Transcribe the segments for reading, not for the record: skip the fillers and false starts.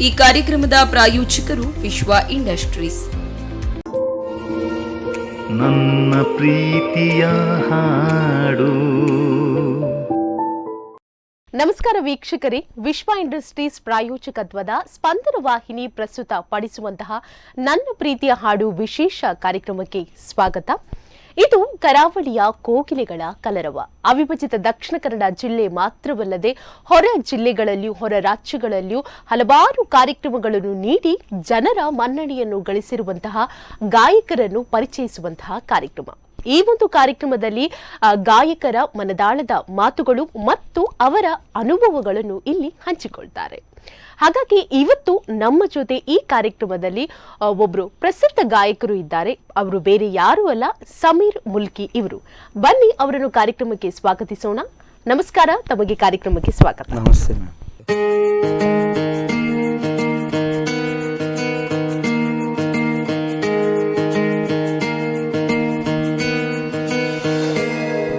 ಈ ಕಾರ್ಯಕ್ರಮದ ಪ್ರಾಯೋಜಕರು ವಿಶ್ವ ಇಂಡಸ್ಟ್ರೀಸ್. ನನ್ನ ಪ್ರೀತಿಯ ಹಾಡು. ನಮಸ್ಕಾರ ವೀಕ್ಷಕರೇ, ವಿಶ್ವ ಇಂಡಸ್ಟ್ರೀಸ್ ಪ್ರಾಯೋಜಕತ್ವದ ಸ್ಪಂದನ ವಾಹಿನಿ ಪ್ರಸ್ತುತ ಪಡಿಸುವಂತಹ ನನ್ನ ಪ್ರೀತಿಯ ಹಾಡು ವಿಶೇಷ ಕಾರ್ಯಕ್ರಮಕ್ಕೆ ಸ್ವಾಗತ. ಇದು ಕರಾವಳಿಯ ಕೋಗಿಲೆಗಳ ಕಲರವ. ಅವಿಭಜಿತ ದಕ್ಷಿಣ ಕನ್ನಡ ಜಿಲ್ಲೆ ಮಾತ್ರವಲ್ಲದೆ ಹೊರ ಜಿಲ್ಲೆಗಳಲ್ಲಿಯೂ ಹೊರ ರಾಜ್ಯಗಳಲ್ಲಿಯೂ ಹಲವಾರು ಕಾರ್ಯಕ್ರಮಗಳನ್ನು ನೀಡಿ ಜನರ ಮನ್ನಣೆಯನ್ನು ಗಳಿಸಿರುವಂತಹ ಗಾಯಕರನ್ನು ಪರಿಚಯಿಸುವಂತಹ ಕಾರ್ಯಕ್ರಮ. ಈ ಒಂದು ಕಾರ್ಯಕ್ರಮದಲ್ಲಿ ಗಾಯಕರ ಮನದಾಳದ ಮಾತುಗಳು ಮತ್ತು ಅವರ ಅನುಭವಗಳನ್ನು ಇಲ್ಲಿ ಹಂಚಿಕೊಳ್ತಾರೆ. ಹಾಗಾಗಿ ಇವತ್ತು ನಮ್ಮ ಜೊತೆ ಈ ಕಾರ್ಯಕ್ರಮದಲ್ಲಿ ಒಬ್ಬರು ಪ್ರಸಿದ್ಧ ಗಾಯಕರು ಇದ್ದಾರೆ. ಅವರು ಬೇರೆ ಯಾರೂ ಅಲ್ಲ, ಸಮೀರ್ ಮುಲ್ಕಿ ಇವರು. ಬನ್ನಿ ಅವರನ್ನು ಕಾರ್ಯಕ್ರಮಕ್ಕೆ ಸ್ವಾಗತಿಸೋಣ. ನಮಸ್ಕಾರ, ತಮಗೆ ಕಾರ್ಯಕ್ರಮಕ್ಕೆ ಸ್ವಾಗತ. ನಮಸ್ತೆ.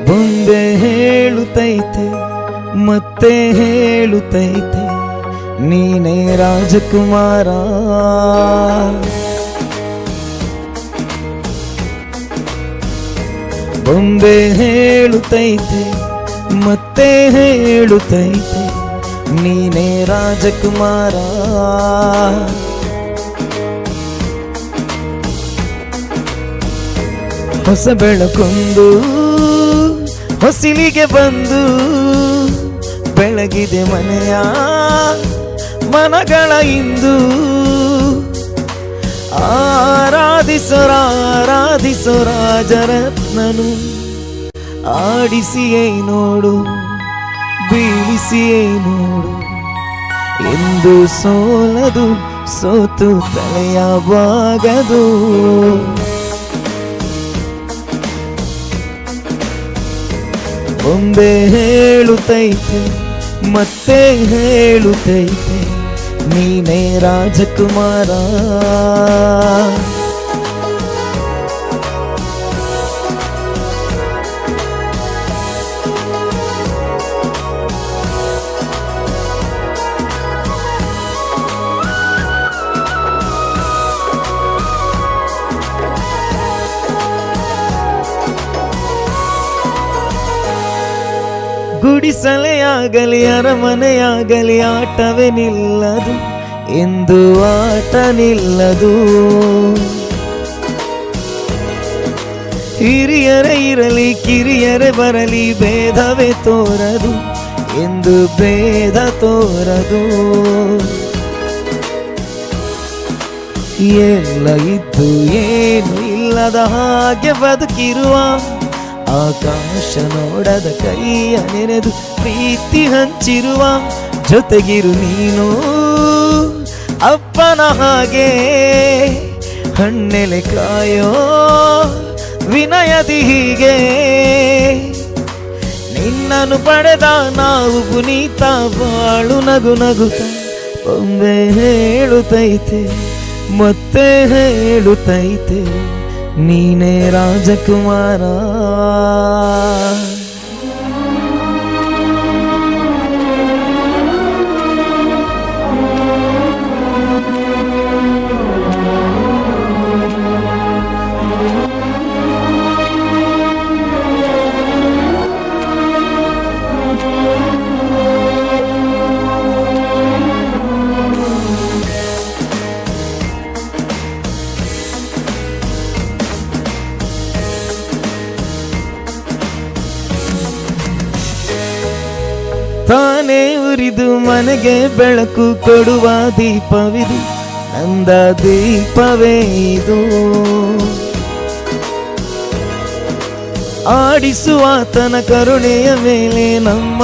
ಬೊಂಬೆ ಹೇಳುತ್ತೈತೆ ಮತ್ತೆ ಹೇಳುತ್ತೈತೆ, ನೀನೇ ರಾಜಕುಮಾರ. ಬೊಂಬೆ ಹೇಳುತ್ತೈತೆ ಮತ್ತೆ ಹೇಳುತ್ತೈತೆ, ನೀನೇ ರಾಜಕುಮಾರ. ಹೊಸ ಬೆಳಕೊಂದು ಹೊಸಿಲಿಗೆ ಬಂದು ಬೆಳಗಿದೆ ಮನೆಯ ಮನಗಳ ಇಂದು. ಆರಾಧಿಸೋ ರಾಜರತ್ನನು, ಆಡಿಸಿಯೇ ನೋಡು ಬೀಳಿಸಿಯೇ ನೋಡು, ಎಂದು ಸೋಲದು ಸೋತು ತಲೆಯ ಬಾಗದು. ಬೊಂಬೆ ಹೇಳುತ್ತೈತೆ ಮತ್ತೆ ಹೇಳುತ್ತೈತೆ, ನೀನೇ ರಾಜಕುಮಾರ. ಗುಡಿಸಲೆಯಾಗಲಿ ಅರಮನೆಯಾಗಲಿ ಆಟವೇ ನಿಲ್ಲದು, ಎಂದು ಆಟ ನಿಲ್ಲದು. ಹಿರಿಯರೇ ಇರಲಿ ಕಿರಿಯರೇ ಬರಲಿ ಭೇದವೇ ತೋರದು, ಎಂದು ಭೇದ ತೋರದು. ಎಲ್ಲ ಇದ್ದು ಏನು ಇಲ್ಲದ ಹಾಗೆ ಬದುಕಿರುವ, ಆಕಾಶ ನೋಡದ ಕೈಯ ನೆನೆದು ಪ್ರೀತಿ ಹಂಚಿರುವ, ಜೊತೆಗಿರು ನೀನು ಅಪ್ಪನ ಹಾಗೆ, ಹಣ್ಣೆಲೆ ಕಾಯೋ ವಿನಯದಿ ಹೀಗೆ. ನಿನ್ನನ್ನು ಪಡೆದ ನಾವು ಪುನೀತ, ಬಾಳು ನಗು ನಗುತ್ತ. ಬೊಂಬೆ ಹೇಳುತ್ತೈತೆ ಮತ್ತೆ ಹೇಳುತ್ತೈತೆ, ನೀನೇ ರಾಜಕುಮಾರ. ತಾನೇ ಉರಿದು ಮನೆಗೆ ಬೆಳಕು ಕೊಡುವ ದೀಪವಿದು, ನಂದ ದೀಪವೇ ಇದು. ಆಡಿಸುವಾತನ ಕರುಣೆಯ ಮೇಲೆ ನಮ್ಮ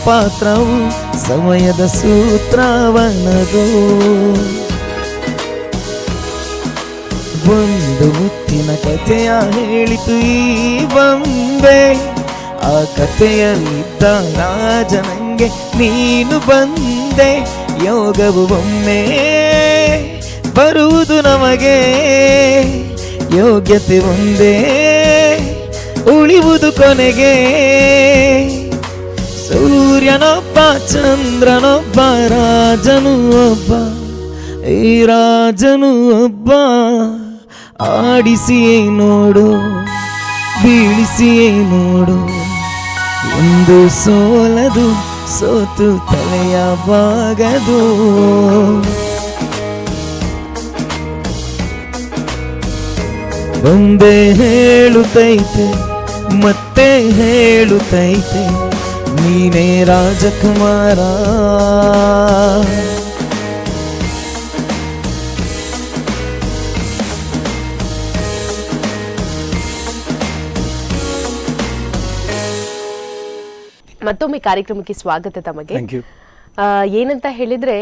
ಪಾತ್ರವು, ಸಮಯದ ಸೂತ್ರವನದು. ಒಂದು ಮುತ್ತಿನ ಕಥೆಯ ಹೇಳಿತು ಈ ಬೊಂಬೆ, ಆ ಕಥೆಯಲ್ಲಿದ್ದ ರಾಜನಂಗೆ ನೀನು ಬಂದೆ. ಯೋಗವು ಒಮ್ಮೆ ಬರುವುದು ನಮಗೆ, ಯೋಗ್ಯತೆ ಒಂದೇ ಉಳಿಯುವುದು ಕೊನೆಗೆ. ಸೂರ್ಯನೊಬ್ಬ ಚಂದ್ರನೊಬ್ಬ ರಾಜನು ಒಬ್ಬ, ಈ ರಾಜನು ಒಬ್ಬ ಆಡಿಸಿಯೇ ನೋಡು ಬೀಳಿಸಿಯೇ ನೋಡು ಎಂದು ಸೋಲದು ಸೋತು ತಲೆಯ ಬಾಗದು ಒಂದೇ ಹೇಳುತ್ತೈತೆ ಮತ್ತೆ ಹೇಳುತ್ತೈತೆ ನೀನೇ ರಾಜಕುಮಾರ ಮತ್ತೊಮ್ಮೆ ಕಾರ್ಯಕ್ರಮಕ್ಕೆ ಸ್ವಾಗತ ತಮಗೆ. ಏನಂತ ಹೇಳಿದ್ರೆ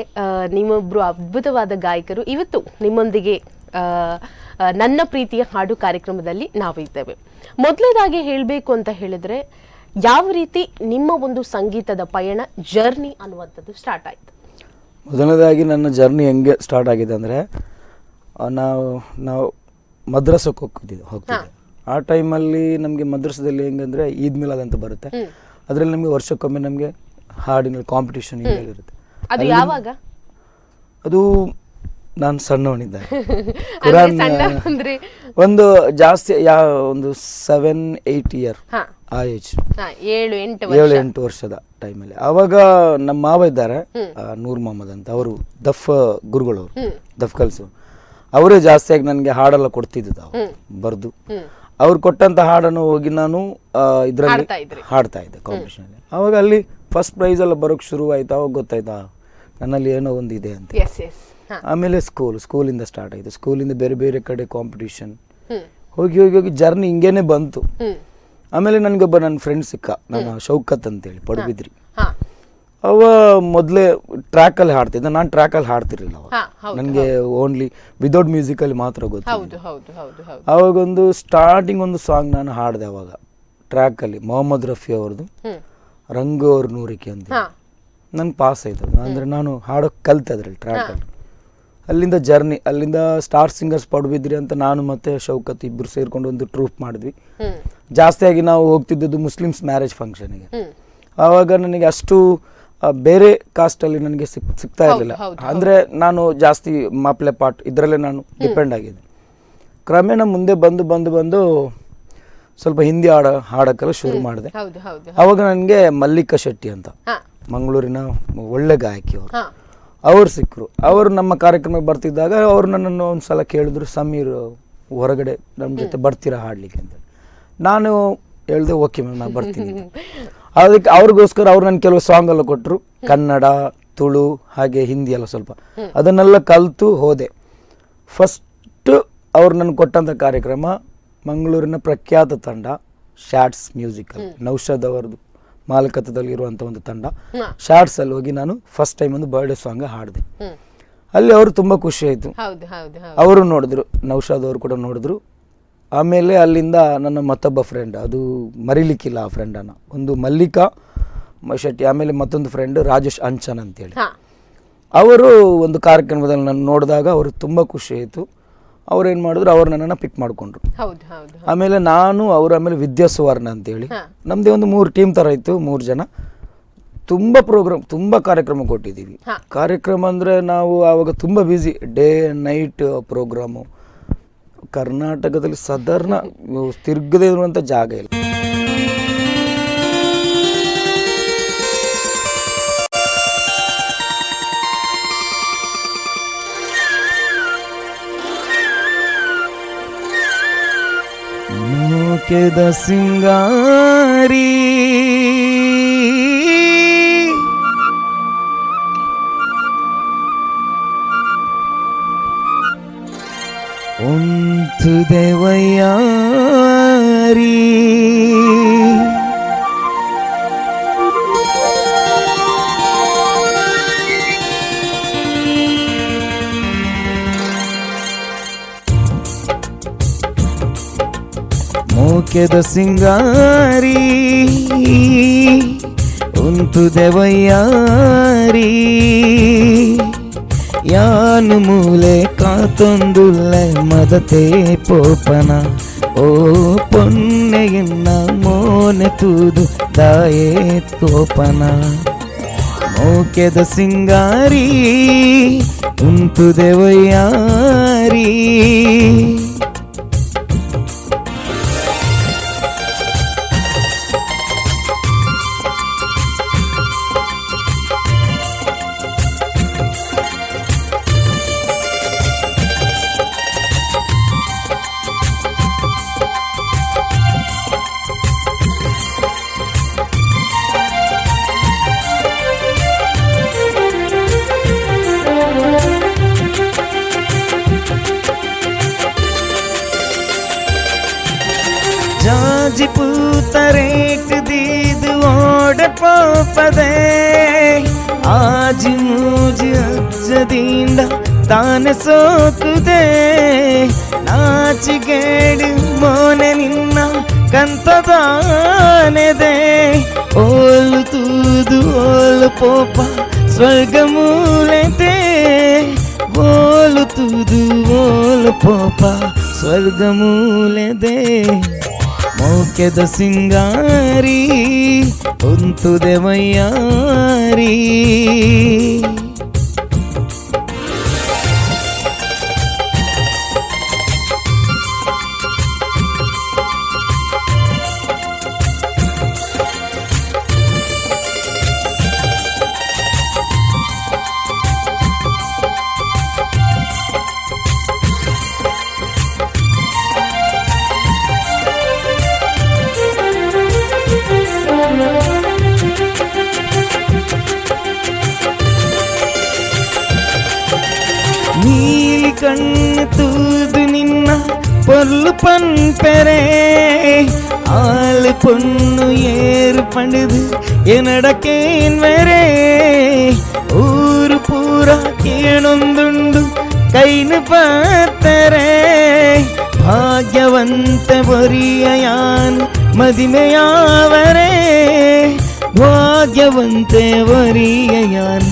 ನಿಮ್ಮೊಬ್ರು ಅದ್ಭುತವಾದ ಗಾಯಕರು. ಇವತ್ತು ನಿಮ್ಮೊಂದಿಗೆ ನನ್ನ ಪ್ರೀತಿಯ ಹಾಡು ಕಾರ್ಯಕ್ರಮದಲ್ಲಿ ನಾವಿದ್ದೇವೆ. ಮೊದಲನೇದಾಗಿ ಹೇಳಬೇಕು ಅಂತ ಹೇಳಿದ್ರೆ ಯಾವ ರೀತಿ ನಿಮ್ಮ ಒಂದು ಸಂಗೀತದ ಪಯಣ ಜರ್ನಿ ಅನ್ನುವಂಥದ್ದು ಸ್ಟಾರ್ಟ್ ಆಯ್ತು? ಮೊದಲನೇದಾಗಿ ನನ್ನ ಜರ್ನಿ ಹೆಂಗೆ ಸ್ಟಾರ್ಟ್ ಆಗಿದೆ ಅಂದರೆ ನಾವು ಮದ್ರಸಕ್ಕೆ ಹೋಗ್ತಿದ್ದೆ. ಆ ಟೈಮಲ್ಲಿ ನಮಗೆ ಮದ್ರಸದಲ್ಲಿ ಹೆಂಗಂದರೆ ಈದ್ ಮಿಲಾದ್ ಅಂತ ಬರುತ್ತೆ. ಅದರಲ್ಲಿ ನಮಗೆ ವರ್ಷಕ್ಕೊಮ್ಮೆ ನಮಗೆ ಹಾಡಿನ ಕಾಂಪಿಟೇಷನ್ ಇರುತ್ತೆ. ಅದು ಯಾವಾಗ? ಅದು ನಾನು ಸಣ್ಣವನಿದ್ದೆ. ಒಂದು ಜಾಸ್ತಿ ಒಂದು 7-8 ಇಯರ್ ಆ ಏಜ್, 7-8 ವರ್ಷದ ಟೈಮಲ್ಲಿ. ಆವಾಗ ನಮ್ಮ ಮಾವ ಇದ್ದಾರೆ, ನೂರ್ ಮೊಹಮ್ಮದ್ ಅಂತ, ಅವರು ದಫ್ ಗುರುಗಳವರು, ದಫ್ ಕಲ್ಸು. ಅವರೇ ಜಾಸ್ತಿಯಾಗಿ ನನಗೆ ಹಾಡೆಲ್ಲ ಕೊಡ್ತಿದ್ದು ಬರ್ದು. ಅವ್ರು ಕೊಟ್ಟಂತ ಹಾಡನ್ನು ಹೋಗಿ ನಾನು ಇದರಲ್ಲಿ ಹಾಡ್ತಾ ಇದ್ದೆ ಕಾಂಪಿಟೇಷನ್. ಆವಾಗ ಅಲ್ಲಿ ಫಸ್ಟ್ ಪ್ರೈಸ್ ಎಲ್ಲ ಬರೋಕ್ ಶುರು ಆಯ್ತು. ಅವಾಗ ಗೊತ್ತಾಯ್ತಾ ನನ್ನಲ್ಲಿ ಏನೋ ಒಂದು ಇದೆ ಅಂತ. ಆಮೇಲೆ ಸ್ಕೂಲಿಂದ ಸ್ಟಾರ್ಟ್ ಆಯಿತು. ಸ್ಕೂಲಿಂದ ಬೇರೆ ಬೇರೆ ಕಡೆ ಕಾಂಪಿಟೇಷನ್ ಹೋಗಿ ಹೋಗಿ ಹೋಗಿ ಜರ್ನಿ ಹಿಂಗೇನೆ ಬಂತು. ಆಮೇಲೆ ನನಗೊಬ್ಬ ನನ್ನ ಫ್ರೆಂಡ್ ಸಿಕ್ಕ, ನಾನು ಶೌಕತ್ ಅಂತೇಳಿ ಪಡುಬಿದ್ರಿ. ಅವ ಮೊದಲೇ ಟ್ರ್ಯಾಕಲ್ಲಿ ಹಾಡ್ತಿದ್ದ, ನಾನು ಟ್ರ್ಯಾಕಲ್ಲಿ ಹಾಡ್ತಿರ್ಲಿಲ್ಲ. ಅವಾಗ ನನಗೆ ಓನ್ಲಿ ವಿದೌಟ್ ಮ್ಯೂಸಿಕಲ್ಲಿ ಮಾತ್ರ ಗೊತ್ತು. ಅವಾಗೊಂದು ಸ್ಟಾರ್ಟಿಂಗ್ ಒಂದು ಸಾಂಗ್ ನಾನು ಹಾಡಿದೆ ಅವಾಗ ಟ್ರ್ಯಾಕಲ್ಲಿ, ಮೊಹಮ್ಮದ್ ರಫಿ ಅವ್ರದ್ದು ರಂಗು ಅವ್ರ ನೂರಿಕೆ ಅಂತ. ನಂಗೆ ಪಾಸ್ ಆಯ್ತು. ಅಂದರೆ ನಾನು ಹಾಡೋಕೆ ಕಲಿತೆ ಅದ್ರಲ್ಲಿ ಟ್ರ್ಯಾಕಲ್ಲಿ. ಅಲ್ಲಿಂದ ಜರ್ನಿ, ಅಲ್ಲಿಂದ ಸ್ಟಾರ್ ಸಿಂಗರ್ಸ್ ಪಡುಬಿದ್ರಿ ಅಂತ ನಾನು ಮತ್ತೆ ಶೌಕತ್ ಇಬ್ಬರು ಸೇರ್ಕೊಂಡು ಒಂದು ಟ್ರೂಪ್ ಮಾಡಿದ್ವಿ. ಜಾಸ್ತಿಯಾಗಿ ನಾವು ಹೋಗ್ತಿದ್ದದ್ದು ಮುಸ್ಲಿಮ್ಸ್ ಮ್ಯಾರೇಜ್ ಫಂಕ್ಷನ್ಗೆ. ಆವಾಗ ನನಗೆ ಅಷ್ಟು ಬೇರೆ ಕಾಸ್ಟಲ್ಲಿ ನನಗೆ ಸಿಗ್ತಾ ಇರಲಿಲ್ಲ. ಅಂದರೆ ನಾನು ಜಾಸ್ತಿ ಮಾಪ್ಲೆ ಪಾಟ್ ಇದರಲ್ಲೇ ನಾನು ಡಿಪೆಂಡ್ ಆಗಿದ್ದೆ. ಕ್ರಮೇಣ ಮುಂದೆ ಬಂದು ಬಂದು ಬಂದು ಸ್ವಲ್ಪ ಹಿಂದಿ ಹಾಡಕ್ಕೆಲ್ಲ ಶುರು ಮಾಡಿದೆ. ಅವಾಗ ನನಗೆ ಮಲ್ಲಿಕಾ ಶೆಟ್ಟಿ ಅಂತ ಮಂಗಳೂರಿನ ಒಳ್ಳೆ ಗಾಯಕಿ ಅವ್ರು ಸಿಕ್ಕರು. ಅವರು ನಮ್ಮ ಕಾರ್ಯಕ್ರಮಕ್ಕೆ ಬರ್ತಿದ್ದಾಗ ಅವರು ನನ್ನನ್ನು ಒಂದ್ಸಲ ಕೇಳಿದ್ರು, ಸಮೀರ್ ಹೊರಗಡೆ ನಮ್ಮ ಜೊತೆ ಬರ್ತೀರಾ ಹಾಡ್ಲಿಕ್ಕೆ ಅಂತ. ನಾನು ಹೇಳ್ದೆ ಓಕೆ ಮ್ಯಾಮ್ ನಾನು ಬರ್ತೀನಿ. ಅದಕ್ಕೆ ಅವ್ರಿಗೋಸ್ಕರ ಅವ್ರು ನನ್ನ ಕೆಲವು ಸಾಂಗ್ ಎಲ್ಲ ಕೊಟ್ಟರು, ಕನ್ನಡ, ತುಳು ಹಾಗೆ ಹಿಂದಿ ಎಲ್ಲ ಸ್ವಲ್ಪ. ಅದನ್ನೆಲ್ಲ ಕಲಿತು ಹೋದೆ. ಫಸ್ಟ್ ಅವ್ರು ನನಗೆ ಕೊಟ್ಟಂಥ ಕಾರ್ಯಕ್ರಮ ಮಂಗಳೂರಿನ ಪ್ರಖ್ಯಾತ ತಂಡ ಶಾಟ್ಸ್ ಮ್ಯೂಸಿಕಲ್, ನೌಷಾದ್ ಅವರದು ಮಾಲಕತ್ವದಲ್ಲಿ ಇರುವಂಥ ಒಂದು ತಂಡ. ಶಾರ್ಟ್ಸ್ ಅಲ್ಲಿ ಹೋಗಿ ನಾನು ಫಸ್ಟ್ ಟೈಮ್ ಒಂದು ಬರ್ಡೇ ಸಾಂಗ್ ಹಾಡಿದೆ. ಅಲ್ಲಿ ಅವರು ತುಂಬಾ ಖುಷಿ ಆಯ್ತು. ಅವರು ನೋಡಿದ್ರು, ನೌಷಾದ್ ಅವರು ಕೂಡ ನೋಡಿದ್ರು. ಆಮೇಲೆ ಅಲ್ಲಿಂದ ನನ್ನ ಮತ್ತೊಬ್ಬ ಫ್ರೆಂಡ್, ಅದು ಮರಿಲಿಕ್ಕಿಲ್ಲ ಆ ಫ್ರೆಂಡನ್ನು, ಒಂದು ಮಲ್ಲಿಕಾ ಶೆಟ್ಟಿ, ಆಮೇಲೆ ಮತ್ತೊಂದು ಫ್ರೆಂಡ್ ರಾಜೇಶ್ ಅಂಚನ್ ಅಂತೇಳಿ, ಅವರು ಒಂದು ಕಾರ್ಯಕ್ರಮದಲ್ಲಿ ನಾನು ನೋಡಿದಾಗ ಅವರು ತುಂಬ ಖುಷಿ ಆಯಿತು. ಅವ್ರು ಏನು ಮಾಡಿದ್ರು, ಅವ್ರು ನನ್ನನ್ನು ಪಿಕ್ ಮಾಡಿಕೊಂಡ್ರು. ಆಮೇಲೆ ನಾನು ಅವರು, ಆಮೇಲೆ ವಿದ್ಯಾ ಸುವರ್ಣ ಅಂತೇಳಿ ನಮ್ಮದೇ ಒಂದು 3 ಟೀಮ್ ಥರ ಇತ್ತು, 3 ಜನ. ತುಂಬ ಪ್ರೋಗ್ರಾಮ್, ತುಂಬ ಕಾರ್ಯಕ್ರಮ ಕೊಟ್ಟಿದ್ದೀವಿ. ಕಾರ್ಯಕ್ರಮ ಅಂದರೆ ನಾವು ಆವಾಗ ತುಂಬ ಬ್ಯುಸಿ, ಡೇ ನೈಟ್ ಪ್ರೋಗ್ರಾಮು. ಕರ್ನಾಟಕದಲ್ಲಿ ಸಾಧಾರಣ ತಿರುಗದೇ ಇರುವಂಥ ಜಾಗ ಇಲ್ಲ. ಮೂಕೆದ ಸಿಂಗಾರಿ ಒಂತು ದೇವಯ್ಯಾರಿ ಮೂಕೆದ ಸಿಂಗಾರಿ ಒಂತು ದೇವಯ್ಯಾರಿ ಯಾನು ಮೂಲೆ ಕಾತೊಂದುಲ್ಲೆ ಮದತೆ ಪೋಪನ ಓ ಪೊನ್ನೆಯನ್ನ ಮೋನೆ ತೂದು ದಾಯೇ ತೋಪನ ಮೂಕೆದ ಸಿಂಗಾರಿ ಹೊಂತುದೆ ವಯ್ಯಾರಿ. ಜಾಜಿ ಪೂತರೇಟ್ ದೀದು ಓಡ ಪೋಪದೆ ಆಜಿ ಮೂಜಿ ಅಜ್ಜದಿಂದ ತಾನೆ ಸೋಕುದೆ. ನಾಚಿಗೇಡು ಮೋನೆ ನಿನ್ನ ಕಂತದಾನೆದೆ. ಓಲು ತೂದು ಓಲು ಪೋಪ ಸ್ವರ್ಗ ಮೂಲೆತೆ. ಓಲು ತೂದು ಓಲು ಪೋಪ ಸ್ವರ್ಗ ಮೂಲೆದೆ. ಮೌಕ್ಯದ ಸಿಂಗಾರಿ ಹೊಂತುದೆ ವಯ್ಯಾರಿ. ನೀಲಿ ಕಣ್ಣು ತೂದು ನಿನ್ನ பொல்லு பண்பெரே ஆளு பொண்ணு ஏறு பண்டுது என்னடக்கேன் வரே. ಊರು ಪೂರ ಕೇಳೊಂದುಂಡು ಕೈನು ಪಾತರೆ. ಭಾಗ್ಯವಂತ ಬರಿಯ ಯಾನ್ ಮದಿಮೆಯಾವರೆ. ಭಾಗ್ಯವಂತೆ ಬರಿಯ ಯಾನ್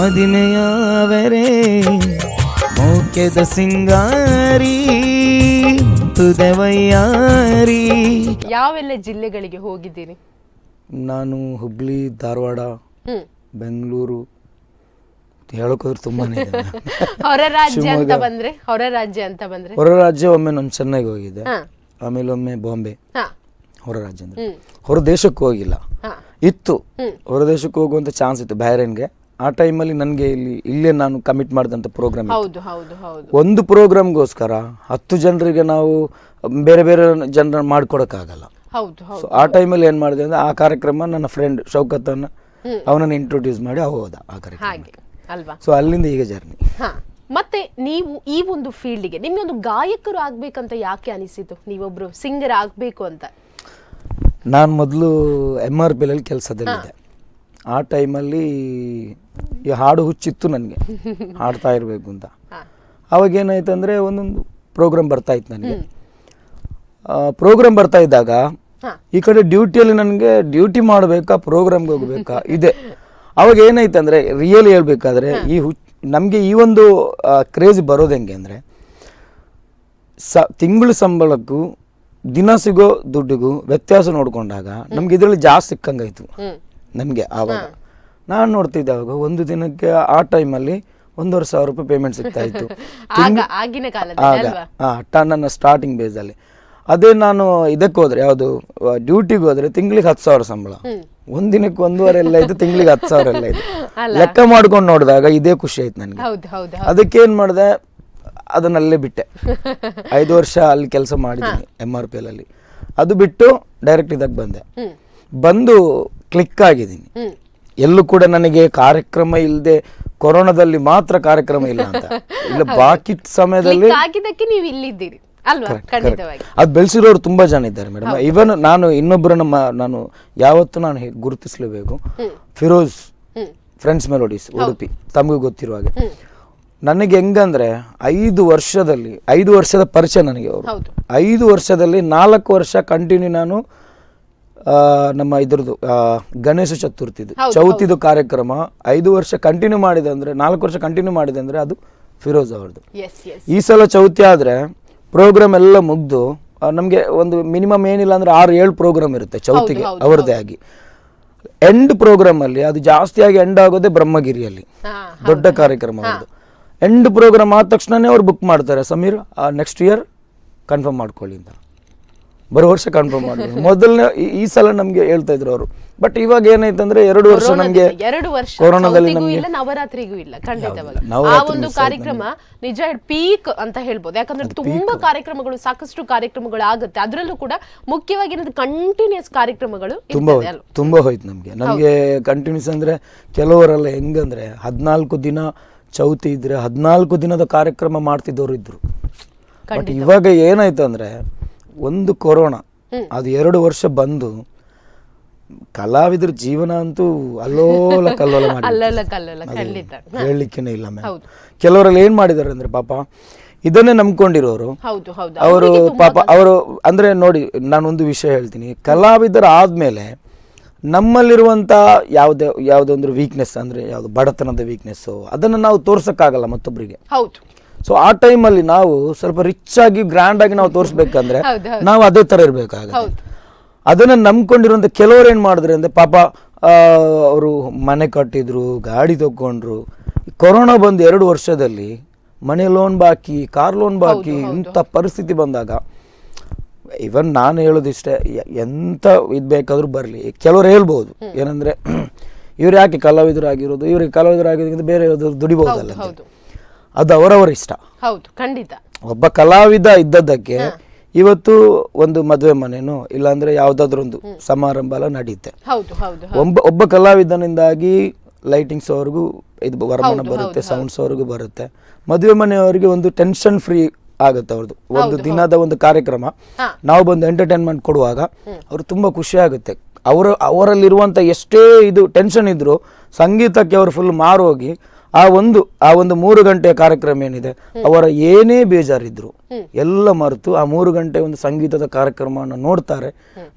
ಮದಿಮೆಯಾವರೆ. ಮೌಕ್ಯದ ಸಿಂಗಾರಿ ತುದೆ ವಯ್ಯಾರಿ. ಯಾವೆಲ್ಲ ಜಿಲ್ಲೆಗಳಿಗೆ ಹೋಗಿದ್ದೀರಿ? ನಾನು ಹುಬ್ಳಿ, ಧಾರವಾಡ, ಬೆಂಗಳೂರು, ಹೇಳೋಕೋದ್ರೆ ತುಂಬಾನೇ ಇದೆ. ಹೊರ ರಾಜ್ಯ ಅಂತ ಬಂದ್ರೆ ಹೊರ ರಾಜ್ಯ ಒಮ್ಮೆ ನಾನು ಚೆನ್ನೈಗೆ ಹೋಗಿದ್ದೆ, ಆಮೇಲೆ ಒಮ್ಮೆ ಬಾಂಬೆ. ಹೊರ ರಾಜ್ಯ ಅಂದ್ರೆ ಹೊರ ದೇಶಕ್ಕೆ ಹೋಗಿಲ್ಲ. ಇತ್ತು ಹೊರ ದೇಶಕ್ಕೆ ಹೋಗುವಂತ ಚಾನ್ಸ್ ಇತ್ತು ಬಹರೇನ್ಗೆ. ಆ ಟೈಮಲ್ಲಿ ನನಗೆ ಇಲ್ಲೇ ನಾನು ಕಮಿಟ್ ಮಾಡಿದಂಥ ಪ್ರೋಗ್ರಾಮ್. ಒಂದು ಪ್ರೋಗ್ರಾಮ್ಗೋಸ್ಕರ 10 ಜನರಿಗೆ ನಾವು ಬೇರೆ ಬೇರೆ ಜನರನ್ನ ಮಾಡ್ಕೊಡಕ್ಕಾಗಲ್ಲ. ಸೊ ಆ ಟೈಮಲ್ಲಿ ಏನ್ ಮಾಡಿದೆ ಅಂದ್ರೆ ಆ ಕಾರ್ಯಕ್ರಮ ನನ್ನ ಫ್ರೆಂಡ್ ಶೌಕತ್ ಅವನನ್ನು ಇಂಟ್ರೊಡ್ಯೂಸ್ ಮಾಡಿ ಹೋದ ಆ ಕಾರ್ಯಕ್ರಮ. ಸೊ ಅಲ್ಲಿಂದ ಈಗ ಜರ್ನಿ. ಮತ್ತೆ ನೀವು ಈ ಒಂದು ಫೀಲ್ಡ್ಗೆ ನಿಮ್ಗೆ ಒಂದು ಗಾಯಕರು ಆಗ್ಬೇಕಂತ ಯಾಕೆ ಅನಿಸಿತು? ನೀವೊಬ್ರು ಸಿಂಗರ್ ಆಗ್ಬೇಕು ಅಂತ? ನಾನು ಮೊದಲು MRP ಅಲ್ಲಿ ಕೆಲಸದಲ್ಲಿದ್ದೆ. ಆ ಟೈಮಲ್ಲಿ ಈ ಹಾಡು ಹುಚ್ಚಿತ್ತು ನನಗೆ, ಹಾಡ್ತಾ ಇರಬೇಕು ಅಂತ. ಅವಾಗ ಏನಾಯ್ತು ಅಂದರೆ ಒಂದೊಂದು ಪ್ರೋಗ್ರಾಮ್ ಬರ್ತಾ ಇತ್ತು ನನಗೆ. ಪ್ರೋಗ್ರಾಮ್ ಬರ್ತಾ ಇದ್ದಾಗ ಈ ಕಡೆ ಡ್ಯೂಟಿಯಲ್ಲಿ ನನಗೆ ಡ್ಯೂಟಿ ಮಾಡಬೇಕಾ ಪ್ರೋಗ್ರಾಮ್ಗೆ ಹೋಗ್ಬೇಕಾ ಇದೆ. ಅವಾಗ ಏನಾಯ್ತು ಅಂದರೆ ರಿಯಲ್ ಹೇಳ್ಬೇಕಾದ್ರೆ ನಮಗೆ ಈ ಒಂದು ಕ್ರೇಜ್ ಬರೋದು ಹೆಂಗೆ ಅಂದರೆ ತಿಂಗಳು ಸಂಬಳಕ್ಕೂ ದಿನ ಸಿಗೋ ದುಡ್ಡಿಗೂ ವ್ಯತ್ಯಾಸ ನೋಡ್ಕೊಂಡಾಗ ನಮ್ಗೆ ಇದರಲ್ಲಿ ಜಾಸ್ತಿ ಸಿಕ್ಕಂಗಾಯ್ತು ನನಗೆ. ಆವಾಗ ನಾನು ನೋಡ್ತಿದ್ದೆ ಅವಾಗ ಒಂದು ದಿನಕ್ಕೆ ಆ ಟೈಮಲ್ಲಿ 1,500 ರೂಪಾಯಿ ಪೇಮೆಂಟ್ ಸಿಗ್ತಾ ಇತ್ತು ಆಗ ನನ್ನ ಸ್ಟಾರ್ಟಿಂಗ್ ಬೇಸಲ್ಲಿ. ಅದೇ ನಾನು ಇದಕ್ಕೆ ಹೋದ್ರೆ ಯಾವುದು ಡ್ಯೂಟಿಗೆ ಹೋದ್ರೆ ತಿಂಗಳಿಗೆ 10,000 ಸಂಬಳ, ಒಂದಿನಕ್ಕೆ 1,500 ಎಲ್ಲ ಇತ್ತು, ತಿಂಗಳಿಗೆ 10,000 ಎಲ್ಲ ಇತ್ತು. ಲೆಕ್ಕ ಮಾಡ್ಕೊಂಡು ನೋಡಿದಾಗ ಇದೇ ಖುಷಿ ಆಯ್ತು ನನಗೆ. ಅದಕ್ಕೆ ಏನ್ ಮಾಡಿದೆ, ಅದನ್ನಲ್ಲೇ ಬಿಟ್ಟೆ. 5 ವರ್ಷ ಅಲ್ಲಿ ಕೆಲಸ ಮಾಡಿದ್ದೀನಿ MRP ಅಲ್ಲಿ. ಅದು ಬಿಟ್ಟು ಡೈರೆಕ್ಟ್ ಇದಕ್ಕೆ ಬಂದು ಕ್ಲಿಕ್ ಆಗಿದ್ದೀನಿ. ಎಲ್ಲೂ ಕೂಡ ನನಗೆ ಕಾರ್ಯಕ್ರಮ ಇಲ್ಲದೆ ಕೊರೋನಾದಲ್ಲಿ ಮಾತ್ರ ಕಾರ್ಯಕ್ರಮ ಇಲ್ಲ ಅಂತ ಇಲ್ಲ, ಬಾಕಿ ಸಮಯದಲ್ಲಿ ಅದು ಬೆಳೆಸಿರೋರು ತುಂಬಾ ಜನ ಇದ್ದಾರೆ ಮೇಡಮ್. ಇವನ್ ನಾನು ಇನ್ನೊಬ್ಬರನ್ನ ನಾನು ಯಾವತ್ತೂ ನಾನು ಗುರುತಿಸಲೇಬೇಕು. ಫಿರೋಜ್ ಫ್ರೆಂಡ್ಸ್ ಮೆಲೋಡೀಸ್ ಉಡುಪಿ, ತಮಗೂ ಗೊತ್ತಿರುವ ಹಾಗೆ. ನನಗೆ ಹೆಂಗಂದ್ರೆ 5 ವರ್ಷದ ಪರಿಚಯ ನನಗೆ ಅವರು. 5 ವರ್ಷದಲ್ಲಿ 4 ವರ್ಷ ಕಂಟಿನ್ಯೂ ನಾನು ನಮ್ಮ ಇದ್ರದ್ದು ಗಣೇಶ ಚೌತಿದು ಕಾರ್ಯಕ್ರಮ 5 ವರ್ಷ ಕಂಟಿನ್ಯೂ ಮಾಡಿದೆ ಅಂದ್ರೆ, 4 ವರ್ಷ ಕಂಟಿನ್ಯೂ ಮಾಡಿದೆ ಅಂದ್ರೆ ಅದು ಫಿರೋಜ್ ಅವ್ರದ್ದು. ಈ ಸಲ ಚೌತಿ ಆದ್ರೆ ಪ್ರೋಗ್ರಾಮ್ ಎಲ್ಲ ಮುಗ್ದು ನಮ್ಗೆ ಒಂದು ಮಿನಿಮಮ್ ಏನಿಲ್ಲ ಅಂದ್ರೆ 6-7 ಪ್ರೋಗ್ರಾಮ್ ಇರುತ್ತೆ ಚೌತಿಗೆ ಅವರದೇ ಆಗಿ. ಎಂಡ್ ಪ್ರೋಗ್ರಾಮ್ ಅಲ್ಲಿ ಅದು ಜಾಸ್ತಿಯಾಗಿ ಎಂಡ್ ಆಗೋದೇ ಬ್ರಹ್ಮಗಿರಿಯಲ್ಲಿ, ದೊಡ್ಡ ಕಾರ್ಯಕ್ರಮ ಅವ್ರದ್ದು. ಎಂಡ್ ಪ್ರೋಗ್ರಾಮ್ ಆದ ತಕ್ಷಣನೇ ಅವ್ರು ಬುಕ್ ಮಾಡ್ತಾರೆ, ಸಮೀರ್ ನೆಕ್ಸ್ಟ್ ಇಯರ್ ಕನ್ಫರ್ಮ್ ಮಾಡ್ಕೊಳ್ಳಿ ಅಂತ. ಬರೋ ವರ್ಷ ಕನ್ಫರ್ಮ್ ಮಾಡ್ಬೋದು. ಮೊದಲನೇ ಈ ಸಲ ನಮ್ಗೆ ಹೇಳ್ತಾ ಇದ್ರು ಅವರು. ಬಟ್ ಇವಾಗ ಏನಾಯ್ತಂದ್ರೆ 2 ವರ್ಷ ನಮ್ಗೆ 2 ವರ್ಷ ಕೊರೋನಾದಲ್ಲಿ ಚೌತಿಗೂ ನಮ್ಗೆ ಇಲ್ಲ, ನವರಾತ್ರಿಗೂ ಇಲ್ಲ. ಖಂಡಿತವಾಗಿ ಆ ನವರಾತ್ರಿ ಒಂದು ಕಾರ್ಯಕ್ರಮ ನಿಜ ಪೀಕ್ ಅಂತ ಹೇಳ್ಬೋದು. ಯಾಕಂದ್ರೆ ತುಂಬಾ ಕಾರ್ಯಕ್ರಮಗಳು, ಸಾಕಷ್ಟು ಕಾರ್ಯಕ್ರಮಗಳು ಆಗುತ್ತೆ. ಅದರಲ್ಲೂ ಕೂಡ ಮುಖ್ಯವಾಗಿ ಕಂಟಿನ್ಯೂಸ್ ಕಾರ್ಯಕ್ರಮಗಳು ತುಂಬಾ ಹೋಯ್ತು ನಮ್ಗೆ ಕಂಟಿನ್ಯೂಸ್ ಅಂದ್ರೆ ಕೆಲವರೆಲ್ಲ ಹೆಂಗಂದ್ರೆ 14 ದಿನ ಚೌತಿ ಇದ್ರೆ 14 ದಿನದ ಕಾರ್ಯಕ್ರಮ ಮಾಡ್ತಿದ್ದವರು ಇದ್ರು. ಬಟ್ ಇವಾಗ ಏನಾಯ್ತು ಅಂದ್ರೆ ಒಂದು ಕೊರೋನಾ, ಅದು 2 ವರ್ಷ ಬಂದು ಕಲಾವಿದರ ಜೀವನ ಅಂತೂ ಅಲ್ಲೋಲ ಕಲ್ಲೋಲ ಮಾಡಿ ಹೇಳಲಿಕ್ಕೇನೆ ಇಲ್ಲ ಮ್ಯಾಮ್. ಕೆಲವರಲ್ಲಿ ಏನ್ ಮಾಡಿದಾರೆ ಅಂದ್ರೆ ಪಾಪ ಇದನ್ನೇ ನಂಬ್ಕೊಂಡಿರೋರು ಅವರು ಪಾಪ ಅವರು ಅಂದ್ರೆ ನೋಡಿ, ನಾನೊಂದು ವಿಷಯ ಹೇಳ್ತೀನಿ. ಕಲಾವಿದರ ಆದ್ಮೇಲೆ ನಮ್ಮಲ್ಲಿರುವಂತ ಯಾವುದೊಂದು ವೀಕ್ನೆಸ್ ಅಂದ್ರೆ ಯಾವ್ದು ಬಡತನದ ವೀಕ್ನೆಸ್, ಅದನ್ನ ನಾವು ತೋರ್ಸಕ್ಕಾಗಲ್ಲ ಮತ್ತೊಬ್ಬರಿಗೆ. ಸೊ ಆ ಟೈಮಲ್ಲಿ ನಾವು ಸ್ವಲ್ಪ ರಿಚ್ ಆಗಿ ಗ್ರ್ಯಾಂಡ್ ಆಗಿ ನಾವು ತೋರಿಸ್ಬೇಕಂದ್ರೆ ನಾವು ಅದೇ ತರ ಇರ್ಬೇಕಾಗುತ್ತೆ. ಅದನ್ನ ನಂಬ್ಕೊಂಡಿರುವಂತ ಕೆಲವರು ಏನ್ ಮಾಡಿದ್ರು ಅಂದ್ರೆ ಪಾಪ ಅವರು ಮನೆ ಕಟ್ಟಿದ್ರು, ಗಾಡಿ ತಗೊಂಡ್ರು. ಕೊರೋನಾ ಬಂದು 2 ವರ್ಷದಲ್ಲಿ ಮನೆ ಲೋನ್ ಬಾಕಿ, ಕಾರ್ ಲೋನ್ ಬಾಕಿ, ಇಂಥ ಪರಿಸ್ಥಿತಿ ಬಂದಾಗ ಇವನ್ ನಾನು ಹೇಳೋದಿಷ್ಟೇ, ಎಂತ ಇದ್ ಬೇಕಾದ್ರೂ ಬರ್ಲಿ. ಕೆಲವ್ರು ಹೇಳ್ಬಹುದು ಏನಂದ್ರೆ ಇವ್ರು ಯಾಕೆ ಕಲಾವಿದರಾಗಿರೋದು, ಇವ್ರಿಗೆ ಕಲಾವಿದರಾಗಿರೋದ್ರಿಂದ ಬೇರೆ ಯಾವ್ದಾದ್ರು ದುಡಿಬಹುದಲ್ಲ. ಅದು ಅವರವರ ಇಷ್ಟ. ಖಂಡಿತ ಒಬ್ಬ ಕಲಾವಿದ ಇದ್ದದ್ದಕ್ಕೆ ಇವತ್ತು ಒಂದು ಮದುವೆ ಮನೆನೋ ಇಲ್ಲಾಂದ್ರೆ ಯಾವ್ದಾದ್ರು ಒಂದು ಸಮಾರಂಭ ಎಲ್ಲ ನಡೆಯುತ್ತೆ. ಒಬ್ಬ ಕಲಾವಿದನಿಂದಾಗಿ ಲೈಟಿಂಗ್ಸ್ ಅವ್ರಿಗೂ ಇದು ವರಮಾನ ಬರುತ್ತೆ, ಸೌಂಡ್ಸ್ ಅವ್ರಿಗೂ ಬರುತ್ತೆ. ಮದುವೆ ಮನೆಯವರಿಗೆ ಒಂದು ಟೆನ್ಷನ್ ಫ್ರೀ ಆಗುತ್ತೆ ಅವ್ರದ್ದು. ಒಂದು ದಿನದ ಒಂದು ಕಾರ್ಯಕ್ರಮ ನಾವು ಬಂದು ಎಂಟರ್ಟೈನ್ಮೆಂಟ್ ಕೊಡುವಾಗ ಅವ್ರು ತುಂಬಾ ಖುಷಿ ಆಗುತ್ತೆ. ಅವರಲ್ಲಿರುವಂತ ಎಷ್ಟೇ ಇದು ಟೆನ್ಷನ್ ಇದ್ರು ಸಂಗೀತಕ್ಕೆ ಅವರು ಫುಲ್ ಮಾರೋಗಿ ಆ ಒಂದು 3 ಗಂಟೆಯ ಕಾರ್ಯಕ್ರಮ ಏನಿದೆ, ಅವರ ಏನೇ ಬೇಜಾರಿದ್ರು ಎಲ್ಲ ಮರೆತು ಆ 3 ಗಂಟೆ ಒಂದು ಸಂಗೀತದ ಕಾರ್ಯಕ್ರಮವನ್ನು ನೋಡ್ತಾರೆ.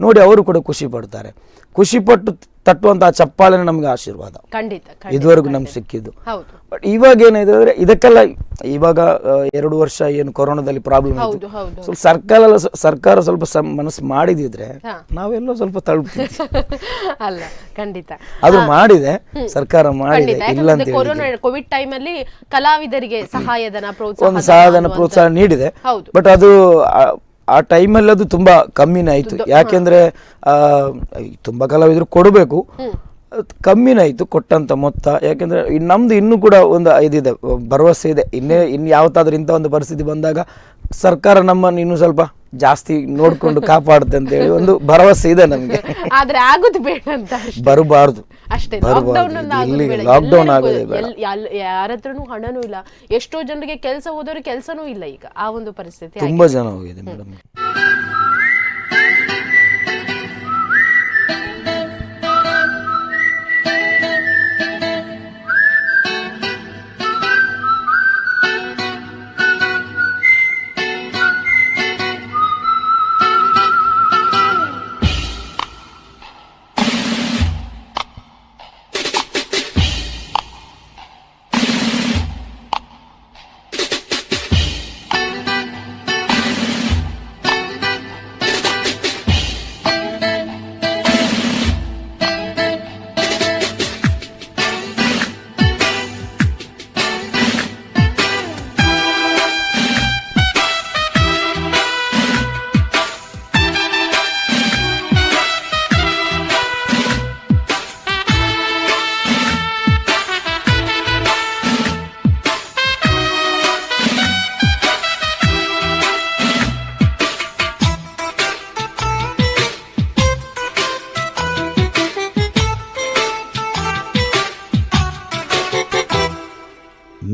ನೋಡಿ ಅವರು ಕೂಡ ಖುಷಿ ಪಡ್ತಾರೆ. ಖುಷಿ ಪಟ್ಟು ತಟ್ಟುವಂತಹ ಚಪ್ಪಾಳೆನೇ ನಮ್ಗೆ ಆಶೀರ್ವಾದ ಇದುವರೆಗೂ ನಮ್ಗೆ ಸಿಕ್ಕಿದ್ದು. ಬಟ್ ಇವಾಗ ಏನಿದೆ ಅಂದ್ರೆ ಇದಕ್ಕೆಲ್ಲ ಇವಾಗ 2 ವರ್ಷ ಏನು ಕೊರೋನಾದಲ್ಲಿ ಪ್ರಾಬ್ಲಮ್ ಆಯ್ತು, ಸರ್ಕಾರ ಸ್ವಲ್ಪ ಮನಸ್ಸು ಮಾಡಿದಿದ್ರೆ ನಾವೆಲ್ಲೋ ಸ್ವಲ್ಪ ತಲುಪ್ತೀವಿ. ಅಲ್ಲ ಖಂಡಿತ ಅದು ಮಾಡಿದೆ, ಸರ್ಕಾರ ಮಾಡಿದೆ, ಇಲ್ಲ ಅಂತ ಕೋವಿಡ್ ಟೈಮ್ ಅಲ್ಲಿ ಕಲಾವಿದರಿಗೆ ಸಹಾಯಧನ ಪ್ರೋತ್ಸಾಹ ನೀಡಿದೆ. ಬಟ್ ಅದು ಆ ಟೈಮಲ್ಲಿ ಅದು ತುಂಬಾ ಕಮ್ಮಿನೇ ಆಯ್ತು. ಯಾಕೆಂದ್ರೆ ತುಂಬಾ ಕಲಾವಿದರು ಕೊಡಬೇಕು, ಕಮ್ಮಿನೇ ಆಯ್ತು ಕೊಟ್ಟಂತ ಮೊತ್ತ. ಯಾಕೆಂದ್ರೆ ನಮ್ದು ಇನ್ನೂ ಕೂಡ ಒಂದು ಇದಿದೆ, ಭರವಸೆ ಇದೆ. ಇನ್ನು ಯಾವತ್ತಾದ್ರೂ ಇಂಥ ಒಂದು ಪರಿಸ್ಥಿತಿ ಬಂದಾಗ ಸರ್ಕಾರ ನಮ್ಮನ್ನು ಇನ್ನೂ ಸ್ವಲ್ಪ ಜಾಸ್ತಿ ನೋಡ್ಕೊಂಡು ಕಾಪಾಡುತ್ತೆ ಅಂತ ಹೇಳಿ ಒಂದು ಭರವಸೆ ಇದೆ ನಮ್ಗೆ. ಆದ್ರೆ ಆಗುದು ಬೇಡ ಅಂತ ಬರಬಾರ್ದು ಅಷ್ಟೇ. ಲಾಕ್ಡೌನ್ ಆಗೋದೇ ಬೇಡ. ಯಾರ ಹತ್ರನೂ ಹಣನೂ ಇಲ್ಲ. ಎಷ್ಟೋ ಜನರಿಗೆ ಕೆಲಸ ಹೋದವ್ರು ಕೆಲಸನೂ ಇಲ್ಲ. ಈಗ ಆ ಒಂದು ಪರಿಸ್ಥಿತಿ ತುಂಬಾ ಜನ ಹೋಗಿದೆ ಮೇಡಮ್.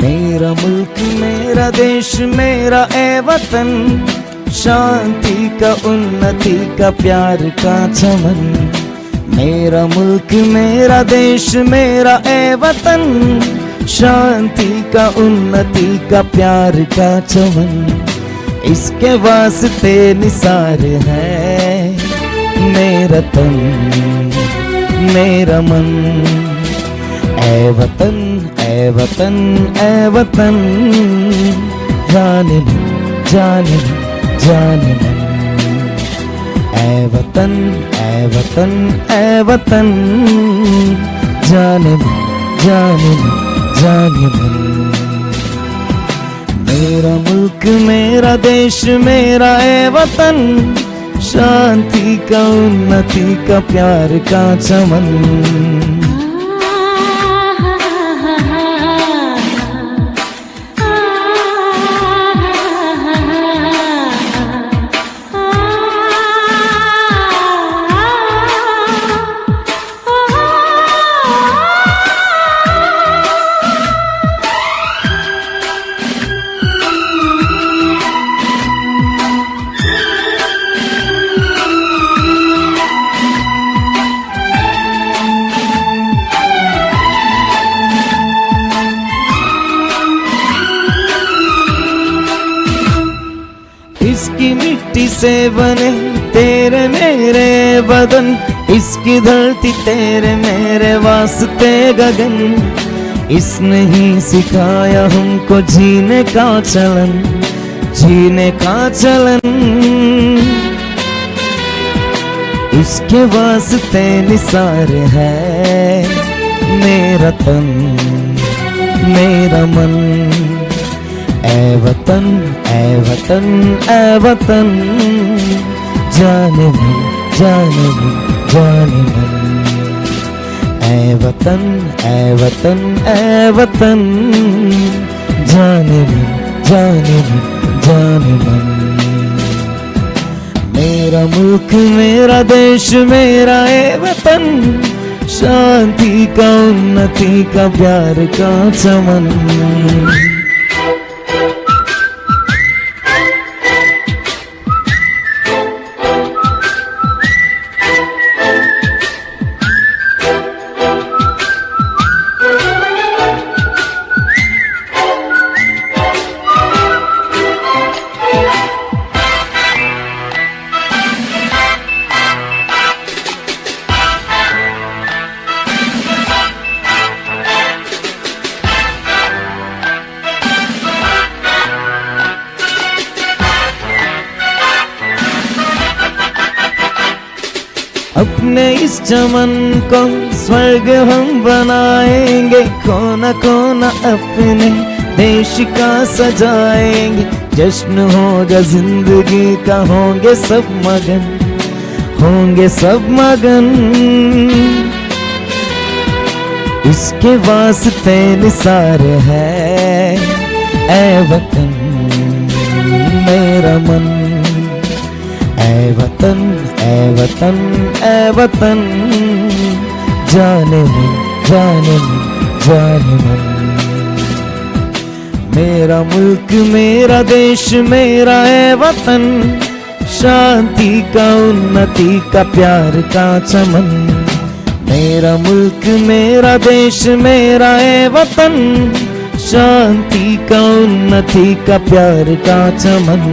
मेरा मुल्क मेरा देश मेरा ए वतन, शांति का उन्नति का प्यार का चमन। मेरा मुल्क मेरा देश मेरा ए वतन, शांति का उन्नति का प्यार का चमन। इसके वास्ते निसार है मेरा तन मेरा मन। ए वतन ए वतन ए वतन, जाने मन जाने मन जाने मन। ए वतन ए वतन ए वतन, जाने मन जाने मन जाने मन। मेरा मुल्क मेरा देश मेरा ए वतन, शांति का उन्नति का प्यार का चमन। इसकी मिट्टी से बने तेरे मेरे बदन, इसकी धरती तेरे मेरे वास्ते गगन। इसने ही सिखाया हमको जीने का चलन, जीने का चलन। इसके वास्ते निसार है मेरा तन मेरा मन। ऐ वतन ऐ वतन ऐ वतन, जाने मन जाने मन जाने मन। ऐ वतन ऐ वतन ऐ वतन, जाने मन जाने मन जाने मन। मेरा मुल्क मेरा देश मेरा ए वतन, शांति का उन्नति का प्यार का चमन। अपने इस चमन को स्वर्ग हम बनाएंगे, कोना कोना अपने देश का सजाएंगे। जश्न होगा जिंदगी का, होंगे सब मगन होंगे सब मगन। इसके वास्ते निसार है ऐ वतन मेरा मन। ऐ वतन ऐ वतन ऐ वतन, जाने मन जाने मन जाने मन। मेरा मुल्क मेरा देश मेरा ऐ वतन, शांति का उन्नति का प्यार का चमन। मेरा मुल्क मेरा देश मेरा ऐ वतन, शांति का उन्नति का प्यार का चमन।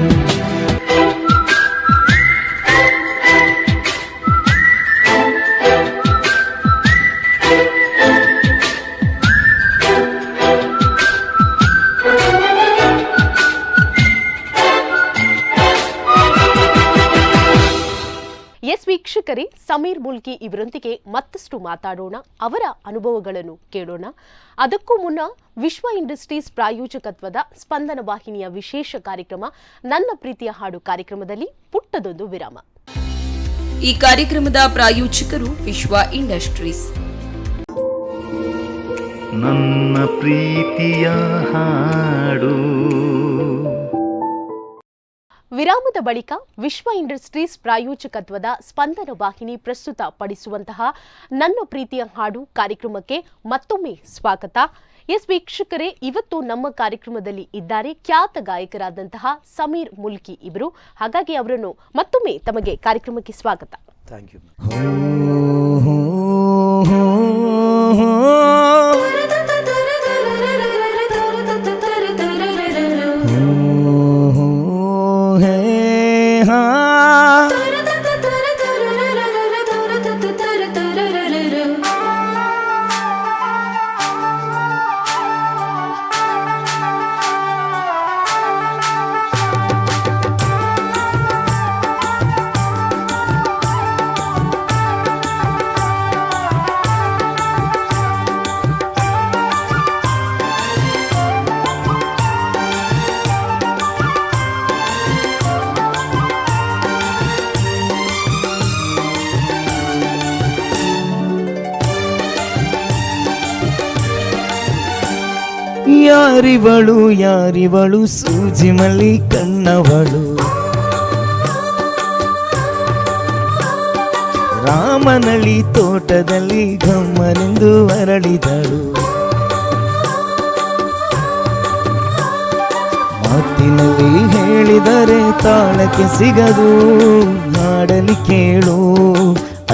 ಎಸ್ ವೀಕ್ಷಕರೇ, ಸಮೀರ್ ಮುಲ್ಕಿ ಇವರೊಂದಿಗೆ ಮತ್ತಷ್ಟು ಮಾತಾಡೋಣ, ಅವರ ಅನುಭವಗಳನ್ನು ಕೇಳೋಣ. ಅದಕ್ಕೂ ಮುನ್ನ ವಿಶ್ವ ಇಂಡಸ್ಟ್ರೀಸ್ ಪ್ರಾಯೋಜಕತ್ವದ ಸ್ಪಂದನ ವಾಹಿನಿಯ ವಿಶೇಷ ಕಾರ್ಯಕ್ರಮ ನನ್ನ ಪ್ರೀತಿಯ ಹಾಡು ಕಾರ್ಯಕ್ರಮದಲ್ಲಿ ಪುಟ್ಟದೊಂದು ವಿರಾಮ. ಈ ಕಾರ್ಯಕ್ರಮದ ಪ್ರಾಯೋಜಕರು ವಿಶ್ವ ಇಂಡಸ್ಟ್ರೀಸ್. ನನ್ನ ಪ್ರೀತಿಯ ಹಾಡು. ವಿರಾಮದ ಬಳಿಕ ವಿಶ್ವ ಇಂಡಸ್ಟ್ರೀಸ್ ಪ್ರಾಯೋಜಕತ್ವದ ಸ್ಪಂದನ ವಾಹಿನಿ ಪ್ರಸ್ತುತ ಪಡಿಸುವಂತಹ ನನ್ನ ಪ್ರೀತಿಯ ಹಾಡು ಕಾರ್ಯಕ್ರಮಕ್ಕೆ ಮತ್ತೊಮ್ಮೆ ಸ್ವಾಗತ. ಎಸ್ ವೀಕ್ಷಕರೇ, ಇವತ್ತು ನಮ್ಮ ಕಾರ್ಯಕ್ರಮದಲ್ಲಿ ಇದ್ದಾರೆ ಖ್ಯಾತ ಗಾಯಕರಾದಂತಹ ಸಮೀರ್ ಮುಲ್ಕಿ ಇವರು. ಹಾಗಾಗಿ ಅವರನ್ನು ಮತ್ತೊಮ್ಮೆ ತಮಗೆ ಕಾರ್ಯಕ್ರಮಕ್ಕೆ ಸ್ವಾಗತ. Thank you. ಯಾರಿವಳು ಯಾರಿವಳು ಸೂಜಿ ಮಲ್ಲಿ ಕಣ್ಣವಳು, ರಾಮನಳ್ಳಿ ತೋಟದಲ್ಲಿ ಗಮ್ಮನೆಂದು ಅರಳಿದಳು. ಮಾತಿನಲ್ಲಿ ಹೇಳಿದರೆ ತಾಳಕ್ಕೆ ಸಿಗದು, ಹಾಡಲಿ ಕೇಳು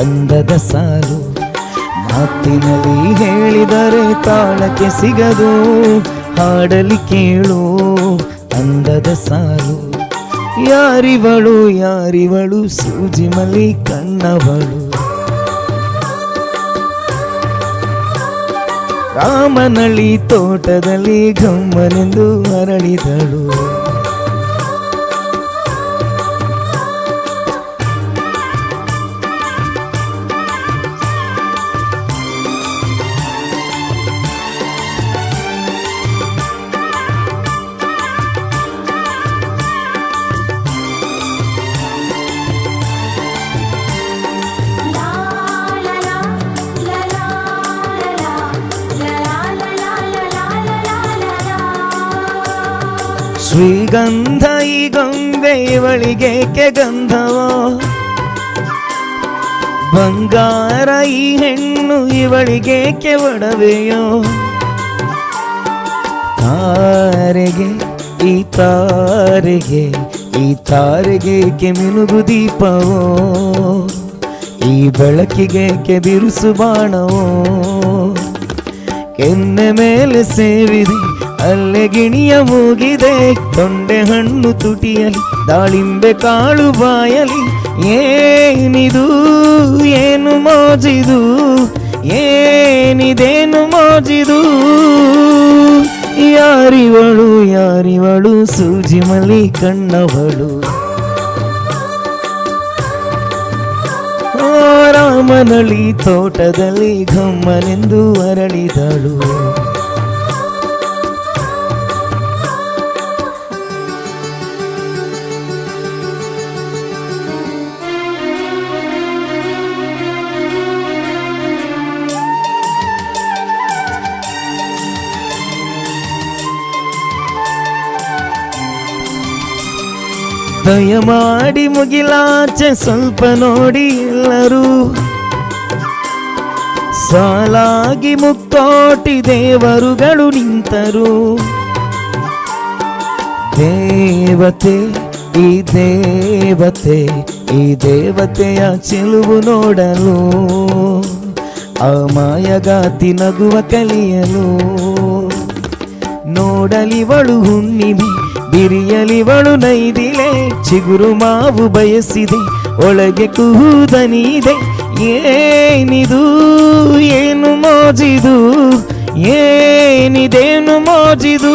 ಅಂದದ ಸಾಲು. ಮಾತಿನಲ್ಲಿ ಹೇಳಿದರೆ ತಾಳಕ್ಕೆ ಸಿಗದು, ಹಾಡಲಿ ಕೇಳು ಅಂದದ ಸಾಲು. ಯಾರಿವಳು ಯಾರಿವಳು ಸೂಜಿ ಮಲ್ಲಿ ಕಣ್ಣವಳು, ರಾಮನಳ್ಳಿ ತೋಟದಲ್ಲಿ ಗಮ್ಮನೆಂದು ಅರಳಿದಳು. ಶ್ರೀಗಂಧ ಈ ಗೊಂಬೆ ಇವಳಿಗೇಕೆ ಗಂಧವೋ, ಬಂಗಾರ ಈ ಹೆಣ್ಣು ಇವಳಿಗೇಕೆ ಒಡವೆಯೋ. ತಾರೆಗೆ ಈ ತಾರೆಗೆ ಈ ತಾರೆಗೇಕೆ ಮಿನುಗು ದೀಪವೋ, ಈ ಬೆಳಕಿಗೇಕೆ ಬಿರುಸು ಬಾಣವೋ. ಕೆನ್ನೆ ಮೇಲೆ ಸೇವಿದೆ ಅಲ್ಲೇ ಗಿಣಿಯ ಮೂಗಿದೆ, ತೊಂಡೆ ಹಣ್ಣು ತುಟಿಯಲಿ ದಾಳಿಂಬೆ ಕಾಳು ಬಾಯಲಿ. ಏನಿದು ಏನು ಮೋಜಿದು, ಏನಿದೇನು ಮೋಜಿದು. ಯಾರಿವಳು ಯಾರಿವಳು ಸೂಜಿ ಮಲ್ಲಿ ಕಣ್ಣವಳು, ರಾಮನಳ್ಳಿ ತೋಟದಲ್ಲಿ ಗಮ್ಮನೆಂದು ಅರಳಿದಳು. ದಯಮಾಡಿ ಮುಗಿಲಾಚೆ ಸ್ವಲ್ಪ ನೋಡಿ ಎಲ್ಲರೂ, ಸಾಲಾಗಿ ಮುಕ್ಕೋಟಿ ದೇವರುಗಳು ನಿಂತರು. ದೇವತೆ ಈ ದೇವತೆ ಈ ದೇವತೆಯ ಚೆಲುವು ನೋಡಲು, ಅಮಾಯಗಾತಿ ನಗುವ ಕಲಿಯಲು. ನೋಡಲಿವಳು ಹುಣ್ಣಿಮೆ ಬಿರಿಯಲಿವಳು ನೈದಿಲೆ, ಚಿಗುರು ಮಾವು ಬಯಸಿದೆ ಒಳಗೆ ಕೂದನಿದೆ. ಏನಿದು ಏನು ಮೋಜಿದು, ಏನಿದೇನು ಮೋಜಿದು.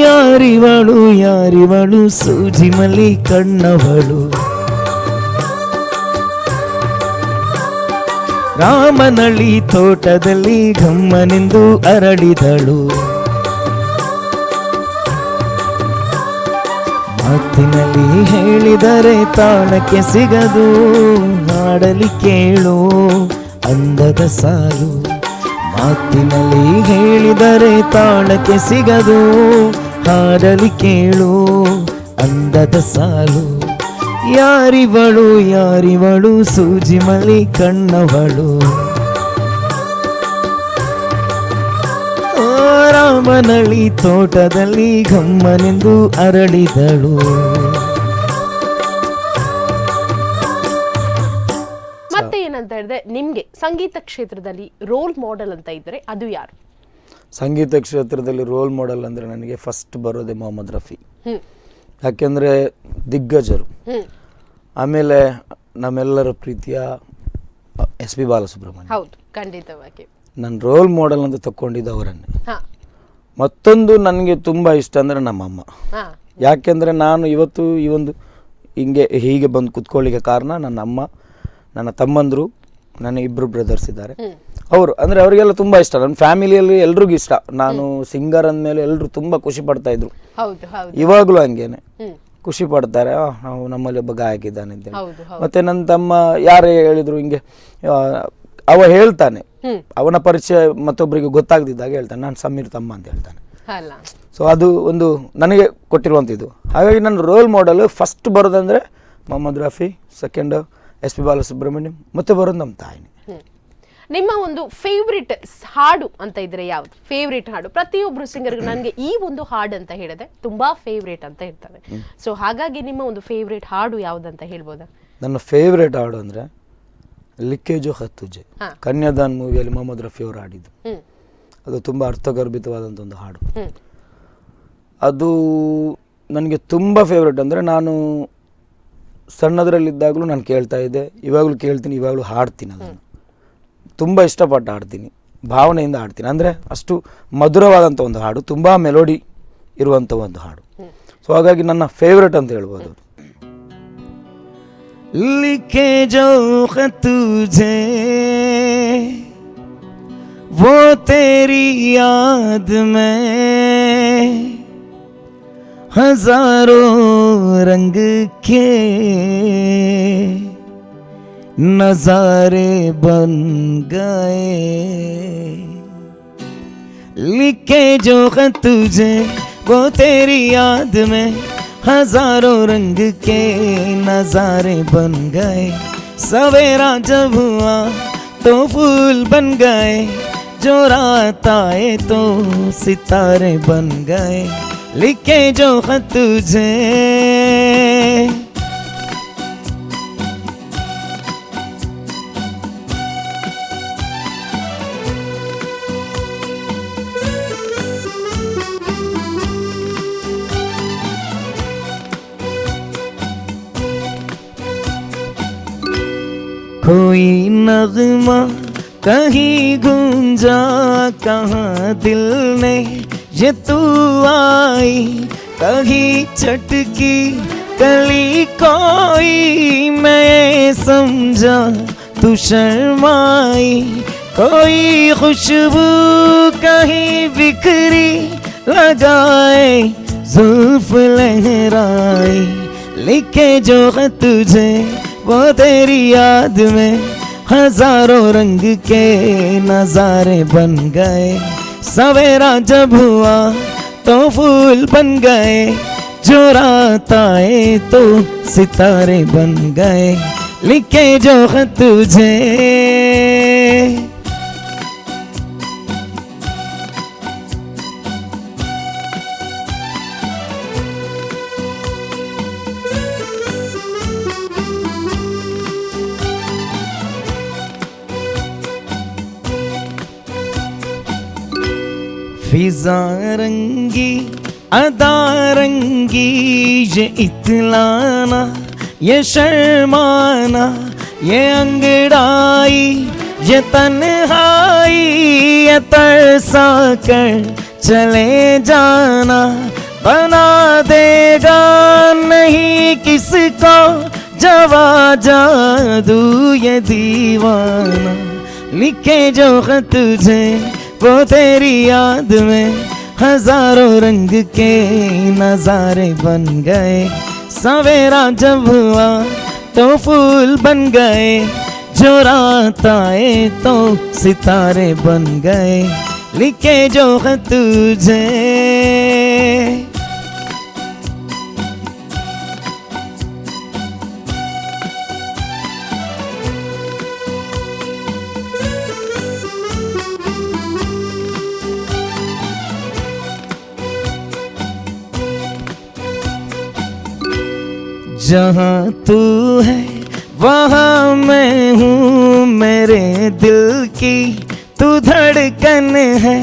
ಯಾರಿವಳು ಯಾರಿವಳು ಸೂಜಿ ಮಲ್ಲಿ ಕಣ್ಣವಳು, ರಾಮನಳ್ಳಿ ತೋಟದಲ್ಲಿ ಗಮ್ಮನೆಂದು ಅರಳಿದಳು. ಮಾತಿನಲ್ಲಿ ಹೇಳಿದರೆ ತಾಳಕ್ಕೆ ಸಿಗದು, ಹಾಡಲಿ ಕೇಳು ಅಂದದ ಸಾಲು. ಮಾತಿನಲ್ಲಿ ಹೇಳಿದರೆ ತಾಳಕ್ಕೆ ಸಿಗದು, ಹಾಡಲಿ ಕೇಳು ಅಂದದ ಸಾಲು. ಯಾರಿವಳು ಯಾರಿವಳು ಸೂಜಿ ಮಲ್ಲಿ ಕಣ್ಣವಳು, ರಾಮನಳ್ಳಿ ತೋಟದಲ್ಲಿ ಗಮ್ಮನೆಂದು ಅರಳಿದಳು. ಮತ್ತೆ ಏನಂತ ಹೇಳಿದ್ರೆ, ನಿಮ್ಗೆ ಸಂಗೀತ ಕ್ಷೇತ್ರದಲ್ಲಿ ರೋಲ್ ಮಾಡೆಲ್ ಅಂತ ಇದ್ರೆ ಅದು ಯಾರು? ಸಂಗೀತ ಕ್ಷೇತ್ರದಲ್ಲಿ ರೋಲ್ ಮಾಡೆಲ್ ಅಂದರೆ ನನಗೆ ಫಸ್ಟ್ ಬರೋದೆ ಮೊಹಮ್ಮದ್ ರಫಿ. ಯಾಕೆಂದರೆ ದಿಗ್ಗಜರು. ಆಮೇಲೆ ನಮ್ಮೆಲ್ಲರ ಪ್ರೀತಿಯ SP ಬಾಲಸುಬ್ರಹ್ಮಣ್ಯ. ಹೌದು, ಖಂಡಿತವಾಗಿ ನನ್ನ ರೋಲ್ ಮಾಡೆಲ್ ಅಂತ ತಗೊಂಡಿದ್ದು ಅವರನ್ನೇ. ಮತ್ತೊಂದು ನನಗೆ ತುಂಬ ಇಷ್ಟ ಅಂದರೆ ನಮ್ಮಮ್ಮ. ಯಾಕೆಂದರೆ ನಾನು ಇವತ್ತು ಈ ಒಂದು ಹೀಗೆ ಬಂದು ಕುತ್ಕೊಳ್ಳಿಕ್ಕೆ ಕಾರಣ ನನ್ನ ಅಮ್ಮ, ನನ್ನ ತಮ್ಮಂದರು, ನನ್ನ 2 ಬ್ರದರ್ಸ್ ಇದ್ದಾರೆ. ಅವರು ಅಂದರೆ ಅವರಿಗೆಲ್ಲ ತುಂಬ ಇಷ್ಟ. ನನ್ನ ಫ್ಯಾಮಿಲಿಯಲ್ಲಿ ಎಲ್ರಿಗೂ ಇಷ್ಟ. ನಾನು ಸಿಂಗರ್ ಅಂದಮೇಲೆ ಎಲ್ಲರೂ ತುಂಬ ಖುಷಿ ಪಡ್ತಾ ಇದ್ರು. ಇವಾಗಲೂ ಹಂಗೇನೆ ಖುಷಿ ಪಡ್ತಾರೆ, ನಾವು ನಮ್ಮಲ್ಲಿ ಒಬ್ಬ ಗಾಯಕ ಇದ್ದಾನೆ ಅಂತೇಳಿ. ಮತ್ತು ನನ್ನ ತಮ್ಮ ಯಾರೇ ಹೇಳಿದ್ರು ಹಿಂಗೆ ಅವ ಹೇಳ್ತಾನೆ, ಅವನ ಪರಿಚಯ ಮತ್ತೊಬ್ಬರಿಗೆ ಗೊತ್ತಾಗದಿದ್ದಾಗ ಹೇಳ್ತಾನೆ ನಾನು ಸಮೀರ್ ತಮ್ಮ ಅಂತ ಹೇಳ್ತಾನೆ. ಅಲ್ಲ ಸೊ ಅದು ಒಂದು ನನಗೆ ಕೊಟ್ಟಿರುವಂಥದ್ದು. ಹಾಗಾಗಿ ನನ್ನ ರೋಲ್ ಮಾಡೆಲ್ ಫಸ್ಟ್ ಬರೋದಂದರೆ ಮೊಹಮ್ಮದ್ ರಫಿ, ಸೆಕೆಂಡ್ SP ಬಾಲಸುಬ್ರಹ್ಮಣ್ಯಂ, ಮತ್ತೆ ಬರೋದು ನಮ್ಮ ತಾಯಿನಿ. ನಿಮ್ಮ ಒಂದು ಫೇವ್ರೆಟ್ ಹಾಡು ಅಂತ ಇದ್ರೆ ಯಾವ್ದು ಫೇವ್ರೆಟ್ ಹಾಡು? ಪ್ರತಿಯೊಬ್ರು ಸಿಂಗರ್ಗೂ ನನಗೆ ಈ ಒಂದು ಹಾಡು ಅಂತ ಹೇಳಿದೆ ತುಂಬಾ ಫೇವ್ರೇಟ್ ಅಂತ ಇರ್ತವೆ. ಸೊ ಹಾಗಾಗಿ ನಿಮ್ಮ ಒಂದು ಫೇವ್ರೇಟ್ ಹಾಡು ಯಾವ್ದಂತ ಹೇಳ್ಬೋದಾ? ನನ್ನ ಫೇವ್ರೇಟ್ ಹಾಡು ಅಂದರೆ ಲಿಕ್ಕೆ ಜೋ ಖತ್ ತುಜೆ, ಕನ್ಯಾದಾನ್ ಮೂವಿಯಲ್ಲಿ ಮೊಹಮ್ಮದ್ ರಫಿ ಅವರು ಹಾಡಿದ್ದು. ಅದು ತುಂಬ ಅರ್ಥಗರ್ಭಿತವಾದಂಥ ಒಂದು ಹಾಡು. ಅದು ನನಗೆ ತುಂಬ ಫೇವ್ರೇಟ್. ಅಂದರೆ ನಾನು ಸಣ್ಣದರಲ್ಲಿದ್ದಾಗಲೂ ನಾನು ಕೇಳ್ತಾ ಇದ್ದೆ, ಇವಾಗಲೂ ಕೇಳ್ತೀನಿ, ಇವಾಗಲೂ ಹಾಡ್ತೀನಿ. ಅದನ್ನು ತುಂಬ ಇಷ್ಟಪಟ್ಟು ಹಾಡ್ತೀನಿ, ಭಾವನೆಯಿಂದ ಹಾಡ್ತೀನಿ. ಅಂದರೆ ಅಷ್ಟು ಮಧುರವಾದಂಥ ಒಂದು ಹಾಡು, ತುಂಬ ಮೆಲೋಡಿ ಇರುವಂಥ ಒಂದು ಹಾಡು. ಸೊ ಹಾಗಾಗಿ ನನ್ನ ಫೇವ್ರೇಟ್ ಅಂತ ಹೇಳ್ಬೋದು. लिखे जो खत तुझे वो तेरी याद में हजारों रंग के नजारे बन गए. लिखे जो खत तुझे वो तेरी याद में हजारों रंग के नजारे बन गए. सवेरा जब हुआ तो फूल बन गए, जो रात आए तो सितारे बन गए. लिखे जो खत तुझे कोई नगमा कहीं गूंजा, कहाँ दिल ने ये तू आई. कहीं चटकी कली कोई मैं समझा तू शर्माई. कोई खुशबू कहीं बिखरी लगाए जुल्फ लहराई. लिखे जो खत तुझे वो तेरी याद में हजारों रंग के नजारे बन गए. सवेरा जब हुआ तो फूल बन गए, जो रात आए तो सितारे बन गए. लिखे जो खत तुझे फिजा रंगी अदा रंगी, ये इतलाना ये शर्माना ये अंगड़ाई ये तन्हाई, ये तरसा कर चले जाना बना देगा नहीं किसको जवा जादू ये दीवाना. लिखे जो खत तुझे वो तेरी याद में हजारों रंग के नजारे बन गए. सवेरा जब हुआ तो फूल बन गए, जो रात आए तो सितारे बन गए. लिखे जो खत तुझे जहाँ तू है वहाँ मैं हूँ, मेरे दिल की तू धड़कन है.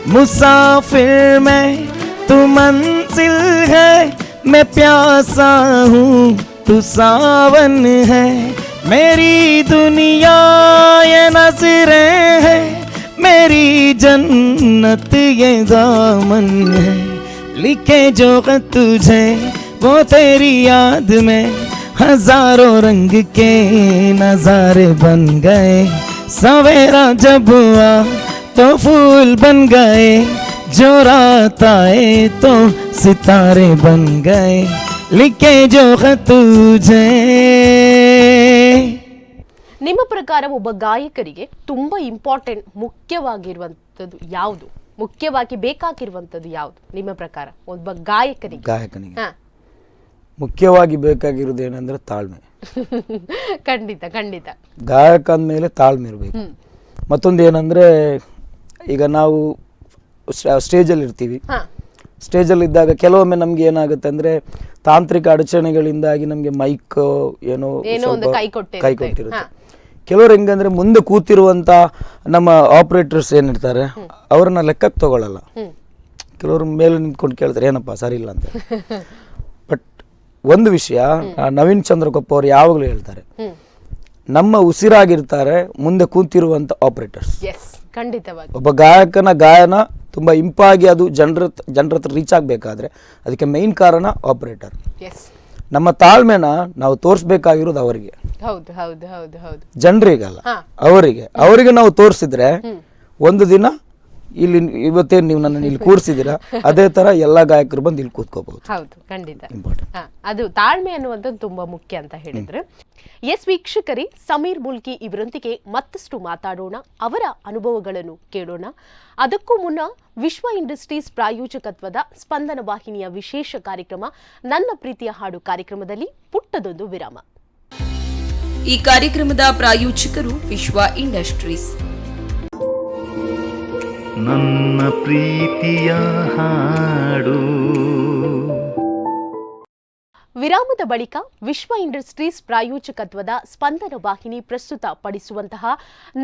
मुसाफिर मैं तू मंजिल है, मैं प्यासा हूँ तू सावन है. मेरी दुनिया ये नजरें है, मेरी जन्नत ये दामन है. लिखे जो खत तुझे वो तेरी याद में हजारों रंग के नजारे बन गए. सवेरा जब हुआ तो फूल बन गए, जो रात आए तो सितारे बन गए. लिखे जो खत तुझे ನಿಮ್ಮ ಪ್ರಕಾರ ಒಬ್ಬ ಗಾಯಕರಿಗೆ ತುಂಬಾ ಇಂಪಾರ್ಟೆಂಟ್ ಮುಖ್ಯವಾಗಿರುವಂತದ್ದು ಯಾವುದು, ಮುಖ್ಯವಾಗಿ ಬೇಕಾಗಿರುವಂತದ್ದು ಯಾವುದು ನಿಮ್ಮ ಪ್ರಕಾರ ಒಬ್ಬ ಗಾಯಕನಿಗೆ? ಮುಖ್ಯವಾಗಿ ಬೇಕಾಗಿರೋದು ಏನಂದ್ರೆ ತಾಳ್ಮೆ. ಖಂಡಿತ ಖಂಡಿತ. ಗಾಯಕ ಅಂದಮೇಲೆ ತಾಳ್ಮೆ ಇರಬೇಕು. ಮತ್ತೊಂದು ಏನಂದ್ರೆ, ಈಗ ನಾವು ಸ್ಟೇಜಲ್ಲಿ ಇರ್ತೀವಿ, ಸ್ಟೇಜಲ್ಲಿ ಇದ್ದಾಗ ಕೆಲವೊಮ್ಮೆ ನಮ್ಗೆ ಏನಾಗುತ್ತೆ ಅಂದ್ರೆ ತಾಂತ್ರಿಕ ಅಡಚಣೆಗಳಿಂದಾಗಿ ನಮ್ಗೆ ಮೈಕ್ ಏನೋ ಕೈ ಕೊಟ್ಟಿರುತ್ತೆ. ಕೆಲವರು ಹೆಂಗಂದ್ರೆ ಮುಂದೆ ಕೂತಿರುವಂತ ನಮ್ಮ ಆಪರೇಟರ್ಸ್ ಏನಿರ್ತಾರೆ ಅವ್ರನ್ನ ಲೆಕ್ಕಕ್ಕೆ ತಗೊಳ್ಳಲ್ಲ. ಕೆಲವರು ಮೇಲೆ ನಿಂತ್ಕೊಂಡು ಕೇಳ್ತಾರೆ ಏನಪ್ಪಾ ಸರಿ ಇಲ್ಲ ಅಂತ. ಬಟ್ ಒಂದು ವಿಷಯ ನವೀನ್ ಚಂದ್ರಕೊಪ್ಪ ಅವರು ಯಾವಾಗಲೂ ಹೇಳ್ತಾರೆ, ನಮ್ಮ ಉಸಿರಾಗಿರ್ತಾರೆ ಮುಂದೆ ಕೂತಿರುವಂತ ಆಪರೇಟರ್ಸ್. ಖಂಡಿತವಾಗಿ ಒಬ್ಬ ಗಾಯಕನ ಗಾಯನ ತುಂಬಾ ಇಂಪಾಗಿ ಅದು ಜನರ ಹತ್ರ ರೀಚ್ ಆಗ್ಬೇಕಾದ್ರೆ ಅದಕ್ಕೆ ಮೈನ್ ಕಾರಣ ಆಪರೇಟರ್. ನಮ್ಮ ತಾಳ್ಮೆನ ನಾವು ತೋರಿಸ್ಬೇಕಾಗಿರೋದು ಅವರಿಗೆ, ಜನರಿಗಲ್ಲ, ಅವರಿಗೆ ನಾವು ತೋರಿಸಿದ್ರೆ ಒಂದು ದಿನ ಇಲ್ಲಿ ಇವತ್ತೇನು ನೀವು ನನ್ನ ಇಲ್ಲಿ ಕೂರಿಸಿದಿರಾ ಅದೇ ತರ ಎಲ್ಲಾ ಗಾಯಕರು ಬಂದು ಇಲ್ಲಿ ಕೂತ್ಕೋಬಹುದು. ಹೌದು, ಖಂಡಿತ ಅದು ತಾಳ್ಮೆ ಅನ್ನುವಂಥದ್ದು ತುಂಬಾ ಮುಖ್ಯ ಅಂತ ಹೇಳಿದ್ರೆ. ಎಸ್ ವೀಕ್ಷಕರೇ, ಸಮೀರ್ ಮುಲ್ಕಿ ಇವರೊಂದಿಗೆ ಮತ್ತಷ್ಟು ಮಾತಾಡೋಣ, ಅವರ ಅನುಭವಗಳನ್ನು ಕೇಳೋಣ. ಅದಕ್ಕೂ ಮುನ್ನ ವಿಶ್ವ ಇಂಡಸ್ಟ್ರೀಸ್ ಪ್ರಾಯೋಜಕತ್ವದ ಸ್ಪಂದನ ವಾಹಿನಿಯ ವಿಶೇಷ ಕಾರ್ಯಕ್ರಮ ನನ್ನ ಪ್ರೀತಿಯ ಹಾಡು ಕಾರ್ಯಕ್ರಮದಲ್ಲಿ ಪುಟ್ಟದೊಂದು ವಿರಾಮ. ಈ ಕಾರ್ಯಕ್ರಮದ ಪ್ರಾಯೋಜಕರು ವಿಶ್ವ ಇಂಡಸ್ಟ್ರೀಸ್. ನನ್ನ ಪ್ರೀತಿಯ ಹಾಡು. ವಿರಾಮದ ಬಳಿಕ ವಿಶ್ವ ಇಂಡಸ್ಟ್ರೀಸ್ ಪ್ರಾಯೋಜಕತ್ವದ ಸ್ಪಂದನ ವಾಹಿನಿ ಪ್ರಸ್ತುತ ಪಡಿಸುವಂತಹ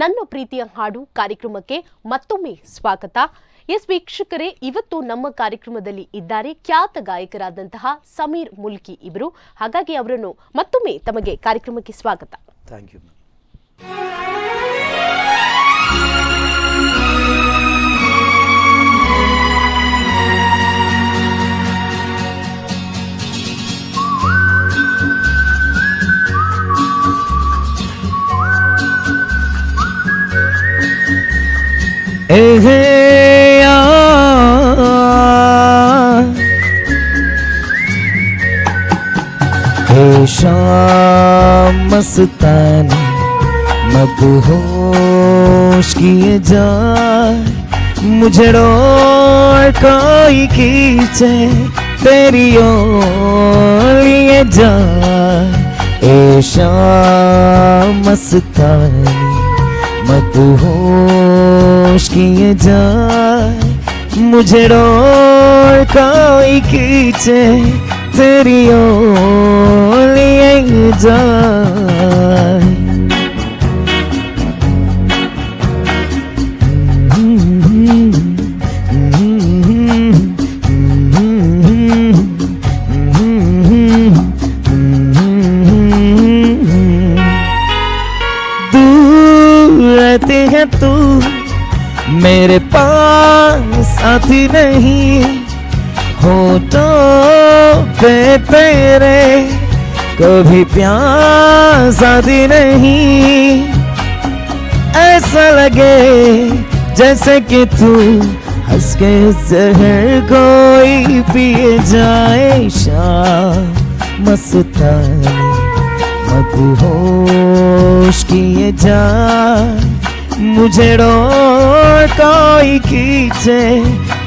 ನನ್ನ ಪ್ರೀತಿಯ ಹಾಡು ಕಾರ್ಯಕ್ರಮಕ್ಕೆ ಮತ್ತೊಮ್ಮೆ ಸ್ವಾಗತ. ಎಸ್ ವೀಕ್ಷಕರೇ, ಇವತ್ತು ನಮ್ಮ ಕಾರ್ಯಕ್ರಮದಲ್ಲಿ ಇದ್ದಾರೆ ಖ್ಯಾತ ಗಾಯಕರಾದಂತಹ ಸಮೀರ್ ಮುಲ್ಕಿ ಇವರು. ಹಾಗಾಗಿ ಅವರನ್ನು ಮತ್ತೊಮ್ಮೆ ತಮಗೆ ಕಾರ್ಯಕ್ರಮಕ್ಕೆ ಸ್ವಾಗತ. Thank you. शाम मस्तानी मदहोश किए जाए, मुझे रोए कोई खींचे तेरी ओर लिए जाए. ए शाम मस्तानी मदहोश किए जाए, मुझे रोए कोई खींचे तेरी ओर लिए जाए. दूर रहते हैं तू मेरे पास आती नहीं, होठों पे तेरे कभी प्यास आती नहीं. ऐसा लगे जैसे कि तू हंस के जहर कोई पिए जाए. शाम मस्तानी मदहोश किए जाए, मुझे रोए कोई खींचे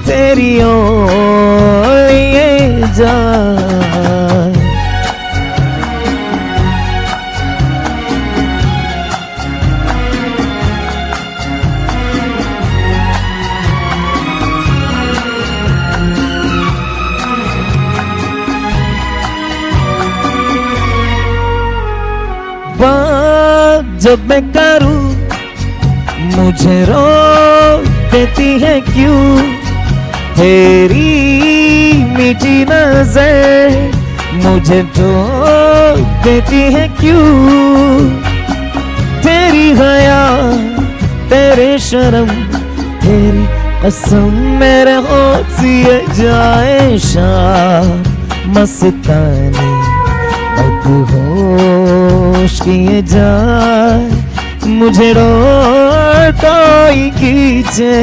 तेरी ओर लिए जाए. बात जब मैं करूं मुझे रोक देती है क्यों, तेरी मीठी नजर मुझे टोक देती है क्यों. तेरी हया तेरे शर्म तेरी कसम मेरे होठ सिए जाए. शाम मस्तानी मदहोश किए जाए, मुझे रोए कोई खींचे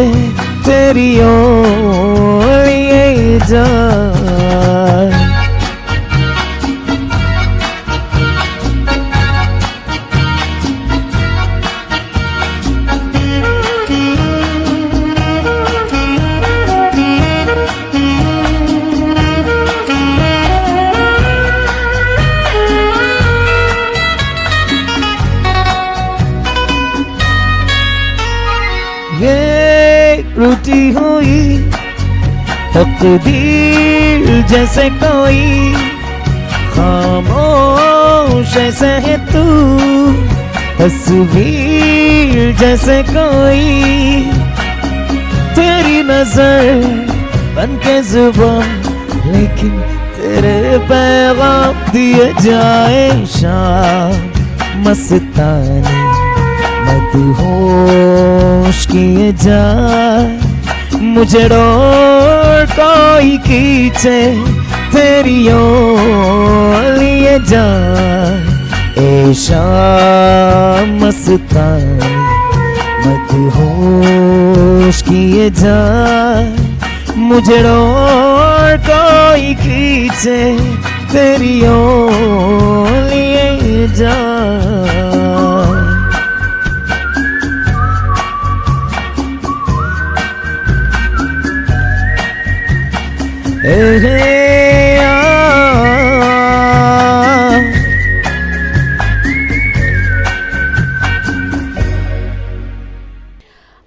तेरी ओर लिए जाए. तकदीर जैसे कोई खामोश ऐसे है तू, तस्वीर जैसे कोई, तेरी नजर बन के जुबान, लेकिन तेरे पैगाम दिए जाए शाम मस्तानी, मदहोश किए जाए मुझे रोड कोई खींचे तेरी ओर लिए जाए, ए शाम मस्तानी मदहोश किए जाए मुझे रोड कोई खींचे तेरी ओर लिए जाए।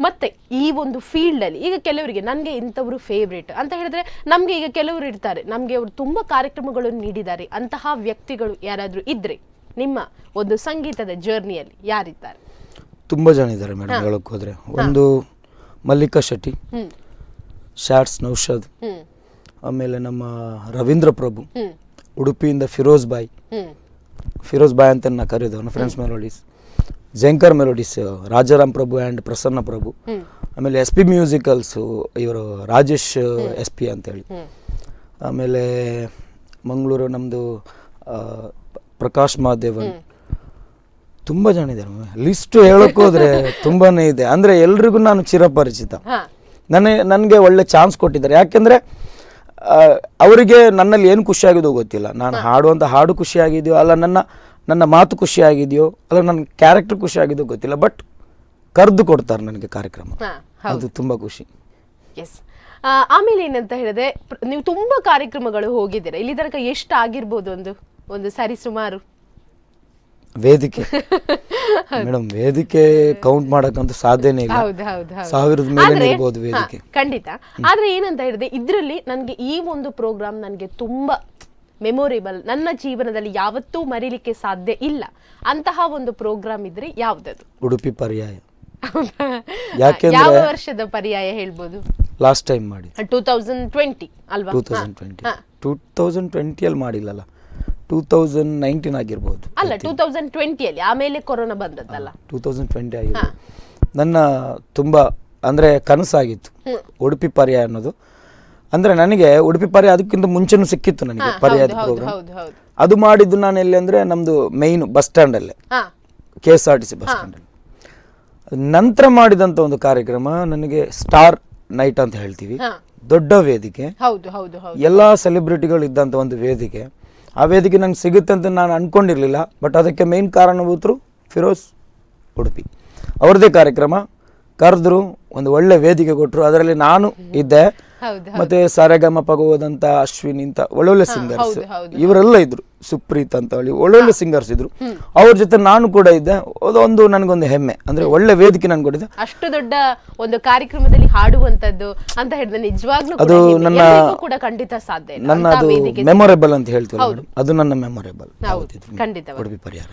ಮತ್ತೆ ಈ ಒಂದು ಫೀಲ್ಡ್ ಅಲ್ಲಿ ಈಗ ಕೆಲವರಿಗೆ ನನಗೆ ಇಂಥವ್ರು ಫೇವ್ರೇಟ್ ಅಂತ ಹೇಳಿದ್ರೆ, ನಮ್ಗೆ ಈಗ ಕೆಲವರು ಇರ್ತಾರೆ, ನಮ್ಗೆ ಅವರು ತುಂಬಾ ಕಾರ್ಯಕ್ರಮಗಳನ್ನು ನೀಡಿದ್ದಾರೆ, ಅಂತಹ ವ್ಯಕ್ತಿಗಳು ಯಾರಾದ್ರೂ ಇದ್ರೆ ನಿಮ್ಮ ಒಂದು ಸಂಗೀತದ ಜರ್ನಿಯಲ್ಲಿ ಯಾರಿದ್ದಾರೆ? ತುಂಬಾ ಜನ ಇದ್ದಾರೆ ಮೇಡಮ್, ಹೇಳಕ್ ಹೋದ್ರೆ. ಒಂದು ಮಲ್ಲಿಕಾ ಶೆಟ್ಟಿ, ಶಾಟ್ಸ್ ನೌಷಾದ್, ಆಮೇಲೆ ನಮ್ಮ ರವೀಂದ್ರ ಪ್ರಭು, ಉಡುಪಿಯಿಂದ ಫಿರೋಜ್ ಬಾಯ್ ಅಂತ ನಾ ಕರೆಯೋದು, friends melodies, Jhankar melodies, Rajaram Prabhu and Prasanna Prabhu, ಆಮೇಲೆ SP ಮ್ಯೂಸಿಕಲ್ಸ್ ಇವರು ರಾಜೇಶ್ SP ಅಂತೇಳಿ, ಆಮೇಲೆ ಮಂಗಳೂರು ನಮ್ಮದು ಪ್ರಕಾಶ್ ಮಹಾದೇವನ್, ತುಂಬ ಜನ ಇದ್ದಾರೆ. ಲಿಸ್ಟ್ ಹೇಳೋಕೆ ಹೋದ್ರೆ ತುಂಬಾನೇ ಇದೆ. ಅಂದರೆ ಎಲ್ರಿಗೂ ನಾನು ಚಿರಪರಿಚಿತ. ನನಗೆ ಒಳ್ಳೆ ಚಾನ್ಸ್ ಕೊಟ್ಟಿದ್ದಾರೆ. ಯಾಕೆಂದರೆ ಅವರಿಗೆ ನನ್ನಲ್ಲಿ ಏನು ಖುಷಿಯಾಗಿದೆಯೋ ಗೊತ್ತಿಲ್ಲ. ನಾನು ಹಾಡುವಂಥ ಹಾಡು ಖುಷಿಯಾಗಿದೆಯೋ ಅಲ್ಲ, ನನ್ನ ಮಾತು ಖುಷಿಯಾಗಿದೆಯೋ ಅಲ್ಲ, ನನ್ನ ಕ್ಯಾರೆಕ್ಟರ್ ಖುಷಿಯಾಗಿದೆಯೋ ಗೊತ್ತಿಲ್ಲ, ಬಟ್ ಕರೆದು ಕೊಡ್ತಾರೆ ನನಗೆ ಕಾರ್ಯಕ್ರಮ. ಅದು ತುಂಬ ಖುಷಿ. ಎಸ್. ಆಮೇಲೆ ಏನಂತ ಹೇಳಿದ್ರೆ, ನೀವು ತುಂಬಾ ಕಾರ್ಯಕ್ರಮಗಳು ಹೋಗಿದ್ದೀರಾ, ಇಲ್ಲಿ ತನಕ ಎಷ್ಟು ಆಗಿರ್ಬೋದು? ಒಂದು ಸರಿ ಸುಮಾರು ವೇದಿಕೆ ಮೇಡಮ್, ವೇದಿಕೆ ಕೌಂಟ್ ಮಾಡಕ್ಕಂತೂ ಸಾಧ್ಯನೇ ಇಲ್ಲ. ಸಾವಿರದ ಮೇಲೆ ಇರ್ಬೋದು ವೇದಿಕೆ, ಖಂಡಿತ. ಆದ್ರೆ ಏನಂತ ಹೇಳಿದ್ರೆ, ಇದ್ರಲ್ಲಿ ನನ್ಗೆ ಈ ಒಂದು ಪ್ರೋಗ್ರಾಮ್ ನನ್ಗೆ ತುಂಬಾ ಮೆಮೊರೇಬಲ್, ನನ್ನ ಜೀವನದಲ್ಲಿ ಯಾವತ್ತೂ ಮರೀಲಿಕ್ಕೆ ಸಾಧ್ಯ ಇಲ್ಲ ಅಂತಹ ಒಂದು ಪ್ರೋಗ್ರಾಮ್ ಇದ್ರೆ ಯಾವ್ದದು? ಉಡುಪಿ ಪರ್ಯಾಯ. ಯಾವ ವರ್ಷದ ಪರ್ಯಾಯ ಹೇಳ್ಬೋದು? ಲಾಸ್ಟ್ ಟೈಮ್ ಮಾಡಿ 2020 ಅಲ್ವಾ? 2020 ಅಲ್ಲಿ ಮಾಡಿಲ್ಲಲ್ಲ, 2019 ಆಗಿರ್ಬೋದು. ಅಲ್ಲ, 2020 ಅಲ್ಲಿ, ಆಮೇಲೆ ಕೊರೋನಾ ಬಂದದ್ದಲ್ಲ. 2020 ಆಗಿರ್ಬೋದು. ನನ್ನ ತುಂಬಾ ಅಂದ್ರೆ ಕನಸಾಗಿತ್ತು ಉಡುಪಿ ಪರ್ಯಾಯ ಅನ್ನೋದು. ಅಂದ್ರೆ ನನಗೆ ಉಡುಪಿ ಪರ್ಯಾಯ ಅದಕ್ಕಿಂತ ಮುಂಚೆನೂ ಸಿಕ್ಕಿತ್ತು ನನಗೆ ಪರ್ಯಾಯದ ಪ್ರೋಗ್ರಾಮ್. ಅದು ಮಾಡಿದ್ದು ನಾನು ಎಲ್ಲಿ ಅಂದ್ರೆ ನಮ್ದು ಮೈನ್ ಬಸ್ ಸ್ಟ್ಯಾಂಡ್ ಅಲ್ಲೇ, KSRTC ಬಸ್ ಸ್ಟ್ಯಾಂಡ್ ಅಲ್ಲಿ. ನಂತರ ಮಾಡಿದಂತ ಒಂದು ಕಾರ್ಯಕ್ರಮ ನನಗೆ ಸ್ಟಾರ್ ನೈಟ್ ಅಂತ ಹೇಳ್ತೀವಿ, ದೊಡ್ಡ ವೇದಿಕೆ, ಎಲ್ಲಾ ಸೆಲೆಬ್ರಿಟಿಗಳು ಇದ್ದಂತ ಒಂದು ವೇದಿಕೆ. ಆ ವೇದಿಕೆ ನಂಗೆ ಸಿಗುತ್ತೆ ಅಂತ ನಾನು ಅನ್ಕೊಂಡಿರ್ಲಿಲ್ಲ, ಬಟ್ ಅದಕ್ಕೆ ಮೇನ್ ಕಾರಣಭೂತರು ಫಿರೋಜ್ ಉಡುಪಿ. ಅವ್ರದ್ದೇ ಕಾರ್ಯಕ್ರಮ ಕರೆದ್ರು, ಒಂದು ಒಳ್ಳೆ ವೇದಿಕೆ ಕೊಟ್ಟರು. ಅದರಲ್ಲಿ ನಾನು ಇದ್ದೆ, ಮತ್ತೆ ಸಾರೆಗಮ ಪಗೋದಂತ ಅಶ್ವಿನ್ ಇಂತ ಒಳ್ಳೊಳ್ಳೆ ಸಿಂಗರ್ಸ್ ಇವರೆಲ್ಲ ಇದ್ರು, ಸುಪ್ರೀತ್ ಅಂತ ಹೇಳಿ ಒಳ್ಳೊಳ್ಳೆ ಸಿಂಗರ್ಸ್ ಇದ್ರು. ಅವ್ರ ಜೊತೆ ನಾನು ಕೂಡ ಇದ್ದೆ. ಅದೊಂದು ನನಗೊಂದು ಹೆಮ್ಮೆ, ಅಂದ್ರೆ ಒಳ್ಳೆ ವೇದಿಕೆ ನನ್ಗೆ ಕೊಟ್ಟಿದ್ದೆ. ಅಷ್ಟು ದೊಡ್ಡ ಒಂದು ಕಾರ್ಯಕ್ರಮದಲ್ಲಿ ಹಾಡುವಂತದ್ದು ಅಂತ ಹೇಳಿದ್ರೆ ನಿಜವಾಗ್ಲೂ ಅದು ನನ್ನ ಕೂಡ ಖಂಡಿತ ಸಾಧ್ಯ. ನನ್ನ ಅದು ಮೆಮೊರೇಬಲ್ ಅಂತ ಹೇಳ್ತೀವಿ, ಅದು ನನ್ನ ಮೆಮೊರೇಬಲ್ ಖಂಡಿತ. ಉಡುಪಿ ಪರಿಹಾರ.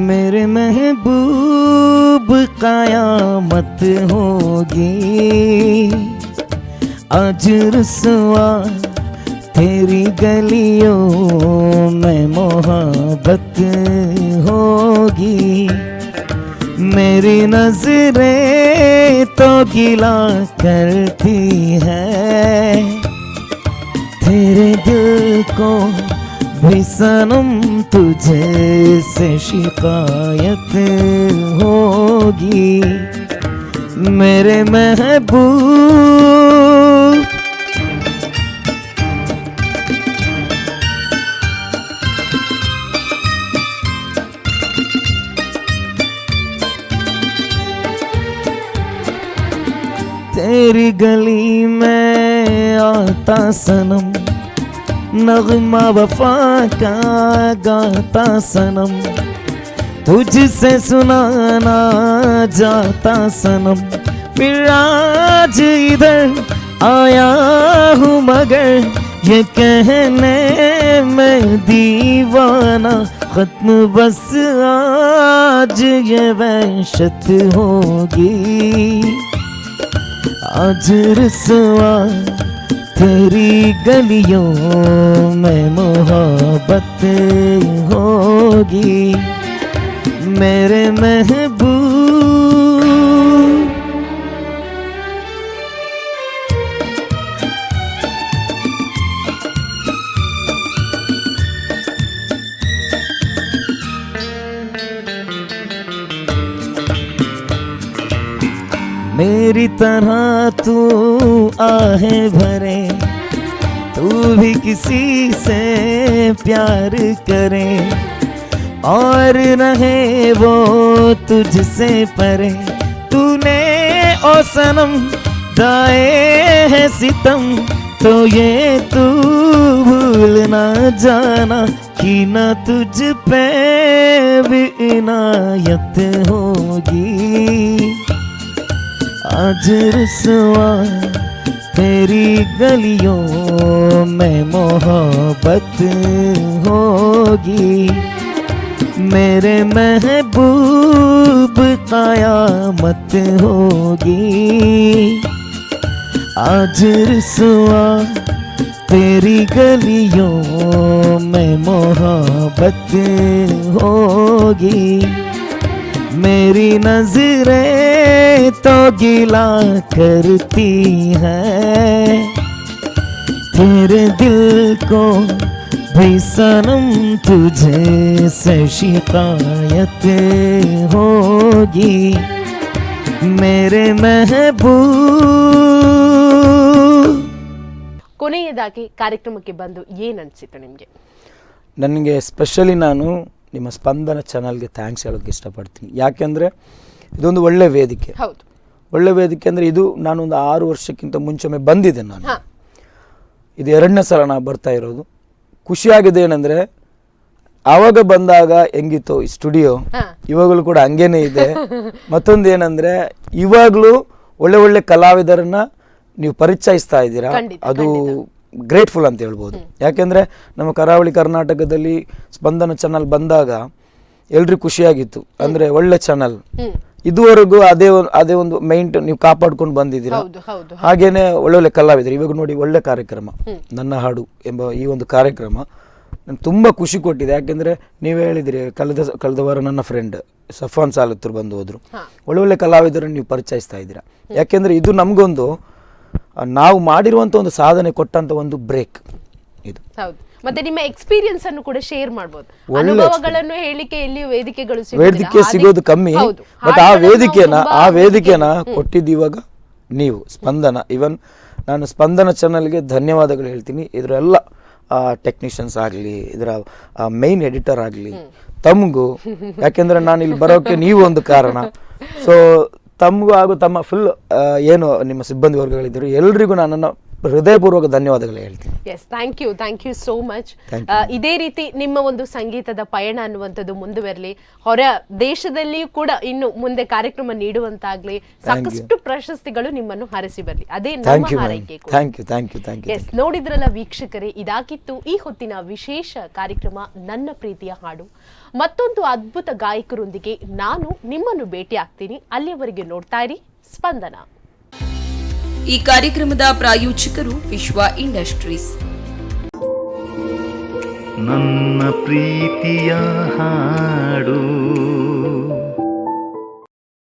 मेरे महबूब कयामत होगी, आज रुसवा तेरी गलियों में मोहब्बत होगी। मेरी नजरें तो गिला करती है, तेरे दिल को भी सनम तुझे से शिकायत होगी मेरे महबूब। तेरी गली में आता सनम नगमा वफा का गाता सनम तुझसे सुनाना जाता सनम फिर आज इधर आया हूँ मगर ये कहने में दीवाना खत्म बस आज ये वहशत होगी आज रुसवा तेरी गलियों में मोहब्बत होगी मेरे महबूब। मेरी तरह तू आहे भरे तू भी किसी से प्यार करे और रहे वो तुझसे परे तूने ओ सनम दाए है सितम तो ये तू भूल ना जाना कि न तुझ पे भी इनायत होगी आज रुसवा तेरी गलियों में मोहब्बत होगी मेरे महबूब क़यामत होगी आज रुसवा तेरी गलियों में मोहब्बत होगी मेरी नजरें तो गिला करती हैं तेरे दिल को भी सनम तुझे से शिकायत होगी मेरे महबूब। ಕೊನೆಯದಾಗಿ ಕಾರ್ಯಕ್ರಮಕ್ಕೆ ಬಂದು ಏನು ಅನಿಸಿತು ನಿಮಗೆ? ನನಗೆ ಸ್ಪೆಷಲಿ ನಾನು ನಿಮ್ಮ ಸ್ಪಂದನ ಚಾನಲ್ಗೆ ಥ್ಯಾಂಕ್ಸ್ ಹೇಳೋಕ್ಕೆ ಇಷ್ಟಪಡ್ತೀನಿ. ಯಾಕೆಂದರೆ ಇದೊಂದು ಒಳ್ಳೆ ವೇದಿಕೆ. ಹೌದು, ಒಳ್ಳೆ ವೇದಿಕೆ ಅಂದರೆ ಇದು ನಾನೊಂದು 6 ವರ್ಷಕ್ಕಿಂತ ಮುಂಚೆಮೆ ಬಂದಿದ್ದೆ ನಾನು. ಇದು 2ನೇ ಸಲ ನಾನು ಬರ್ತಾ ಇರೋದು. ಖುಷಿಯಾಗಿದೆ ಏನಂದರೆ ಆವಾಗ ಬಂದಾಗ ಹೆಂಗಿತ್ತು ಈ ಸ್ಟುಡಿಯೋ ಇವಾಗಲೂ ಕೂಡ ಹಂಗೇನೆ ಇದೆ. ಮತ್ತೊಂದು ಏನಂದರೆ ಇವಾಗಲೂ ಒಳ್ಳೆ ಒಳ್ಳೆ ಕಲಾವಿದರನ್ನ ನೀವು ಪರಿಚಯಿಸ್ತಾ ಇದ್ದೀರಾ, ಅದು ಗ್ರೇಟ್ಫುಲ್ ಅಂತ ಹೇಳ್ಬೋದು. ಯಾಕೆಂದರೆ ನಮ್ಮ ಕರಾವಳಿ ಕರ್ನಾಟಕದಲ್ಲಿ ಸ್ಪಂದನ ಚಾನಲ್ ಬಂದಾಗ ಎಲ್ರಿಗೂ ಖುಷಿಯಾಗಿತ್ತು. ಅಂದರೆ ಒಳ್ಳೆ ಚಾನಲ್, ಇದುವರೆಗೂ ಅದೇ ಒಂದು ಮೈಂಟ್ ನೀವು ಕಾಪಾಡ್ಕೊಂಡು ಬಂದಿದ್ದೀರಾ. ಹಾಗೇನೆ ಒಳ್ಳೊಳ್ಳೆ ಕಲಾವಿದರು. ಇವಾಗ ನೋಡಿ ಒಳ್ಳೆ ಕಾರ್ಯಕ್ರಮ ನನ್ನ ಹಾಡು ಎಂಬ ಈ ಒಂದು ಕಾರ್ಯಕ್ರಮ ನನ್ಗೆ ತುಂಬ ಖುಷಿ ಕೊಟ್ಟಿದೆ. ಯಾಕೆಂದರೆ ನೀವು ಹೇಳಿದ್ರಿ ಕಳೆದ ವಾರ ನನ್ನ ಫ್ರೆಂಡ್ ಸಫಾನ್ ಸಾಲತ್ತರು ಬಂದು ಹೋದ್ರು. ಒಳ್ಳೊಳ್ಳೆ ಕಲಾವಿದರನ್ನು ನೀವು ಪರಿಚಯಿಸ್ತಾ ಇದ್ದೀರಾ. ಯಾಕೆಂದರೆ ಇದು ನಮಗೊಂದು ನಾವು ಮಾಡಿರುವಂಥ ಒಂದು ಸಾಧನೆ ಕೊಟ್ಟಂತ ಒಂದು ಬ್ರೇಕ್ ಇದು. ಹೌದು, ಮತ್ತೆ ನಿಮ್ಮ ಎಕ್ಸ್ಪೀರಿಯನ್ಸ್ ಅನ್ನು ಕೂಡ ಶೇರ್ ಮಾಡಬಹುದು. ಅನುಭವಗಳನ್ನು ಹೇಳಿಕೆ ಎಲ್ಲಿಯೂ ವೇದಿಕೆ ಸಿಗೋದು ಕಮ್ಮಿ, ಬಟ್ ಆ ವೇದಿಕೆನ ಕೊಟ್ಟಿದ್ದು ಇವಾಗ ನೀವು ಸ್ಪಂದನ. ಇವನ್ ನಾನು ಸ್ಪಂದನ ಚಾನಲ್ಗೆ ಧನ್ಯವಾದಗಳು ಹೇಳ್ತೀನಿ. ಇದರೆಲ್ಲ ಟೆಕ್ನಿಷಿಯನ್ಸ್ ಆಗಲಿ, ಇದರ ಮೈನ್ ಎಡಿಟರ್ ಆಗಲಿ, ತಮಗೂ, ಯಾಕೆಂದ್ರೆ ನಾನು ಇಲ್ಲಿ ಬರೋಕ್ಕೆ ನೀವು ಒಂದು ಕಾರಣ. ಸೊ ತಮಗೂ ಹಾಗೂ ತಮ್ಮ ಫುಲ್ ಏನು ನಿಮ್ಮ ಸಿಬ್ಬಂದಿ ವರ್ಗಗಳಿದ್ದರು ಎಲ್ರಿಗೂ ನನ್ನನ್ನು ಹೃದಯಪೂರ್ವಕ ಧನ್ಯವಾದಗಳು ಹೇಳ್ತೀನಿ. Yes, thank you so much. ಇದೇ ರೀತಿ ನಿಮ್ಮ ಒಂದು ಸಂಗೀತದ ಪಯಣ ಅನ್ನುವಂಥದ್ದು ಮುಂದುವರಲಿ, ಹೊರ ದೇಶದಲ್ಲಿಯೂ ಕೂಡ ಇನ್ನು ಮುಂದೆ ಕಾರ್ಯಕ್ರಮ ನೀಡುವಂತಾಗ್ಲಿ, ಸಾಕಷ್ಟು ಪ್ರಶಸ್ತಿಗಳು ನಿಮ್ಮನ್ನು ಹರಿಸಿ ಬರಲಿ, ಅದೇ ನಮ್ಮ ಹಾರೈಕೆ. Thank you. ಎಸ್, ನೋಡಿದ್ರಲ್ಲ ವೀಕ್ಷಕರೇ, ಇದಾಗಿತ್ತು ಈ ಹೊತ್ತಿನ ವಿಶೇಷ ಕಾರ್ಯಕ್ರಮ ನನ್ನ ಪ್ರೀತಿಯ ಹಾಡು. ಮತ್ತೊಂದು ಅದ್ಭುತ ಗಾಯಕರೊಂದಿಗೆ ನಾನು ನಿಮ್ಮನ್ನು ಭೇಟಿ ಆಗ್ತೀನಿ. ಅಲ್ಲಿಯವರೆಗೆ ನೋಡ್ತಾ ಇರಿ ಸ್ಪಂದನ. ಈ ಕಾರ್ಯಕ್ರಮದ ಪ್ರಾಯೋಜಕರು ವಿಶ್ವ ಇಂಡಸ್ಟ್ರೀಸ್. ನನ್ನ ಪ್ರೀತಿಯ ಹಾಡು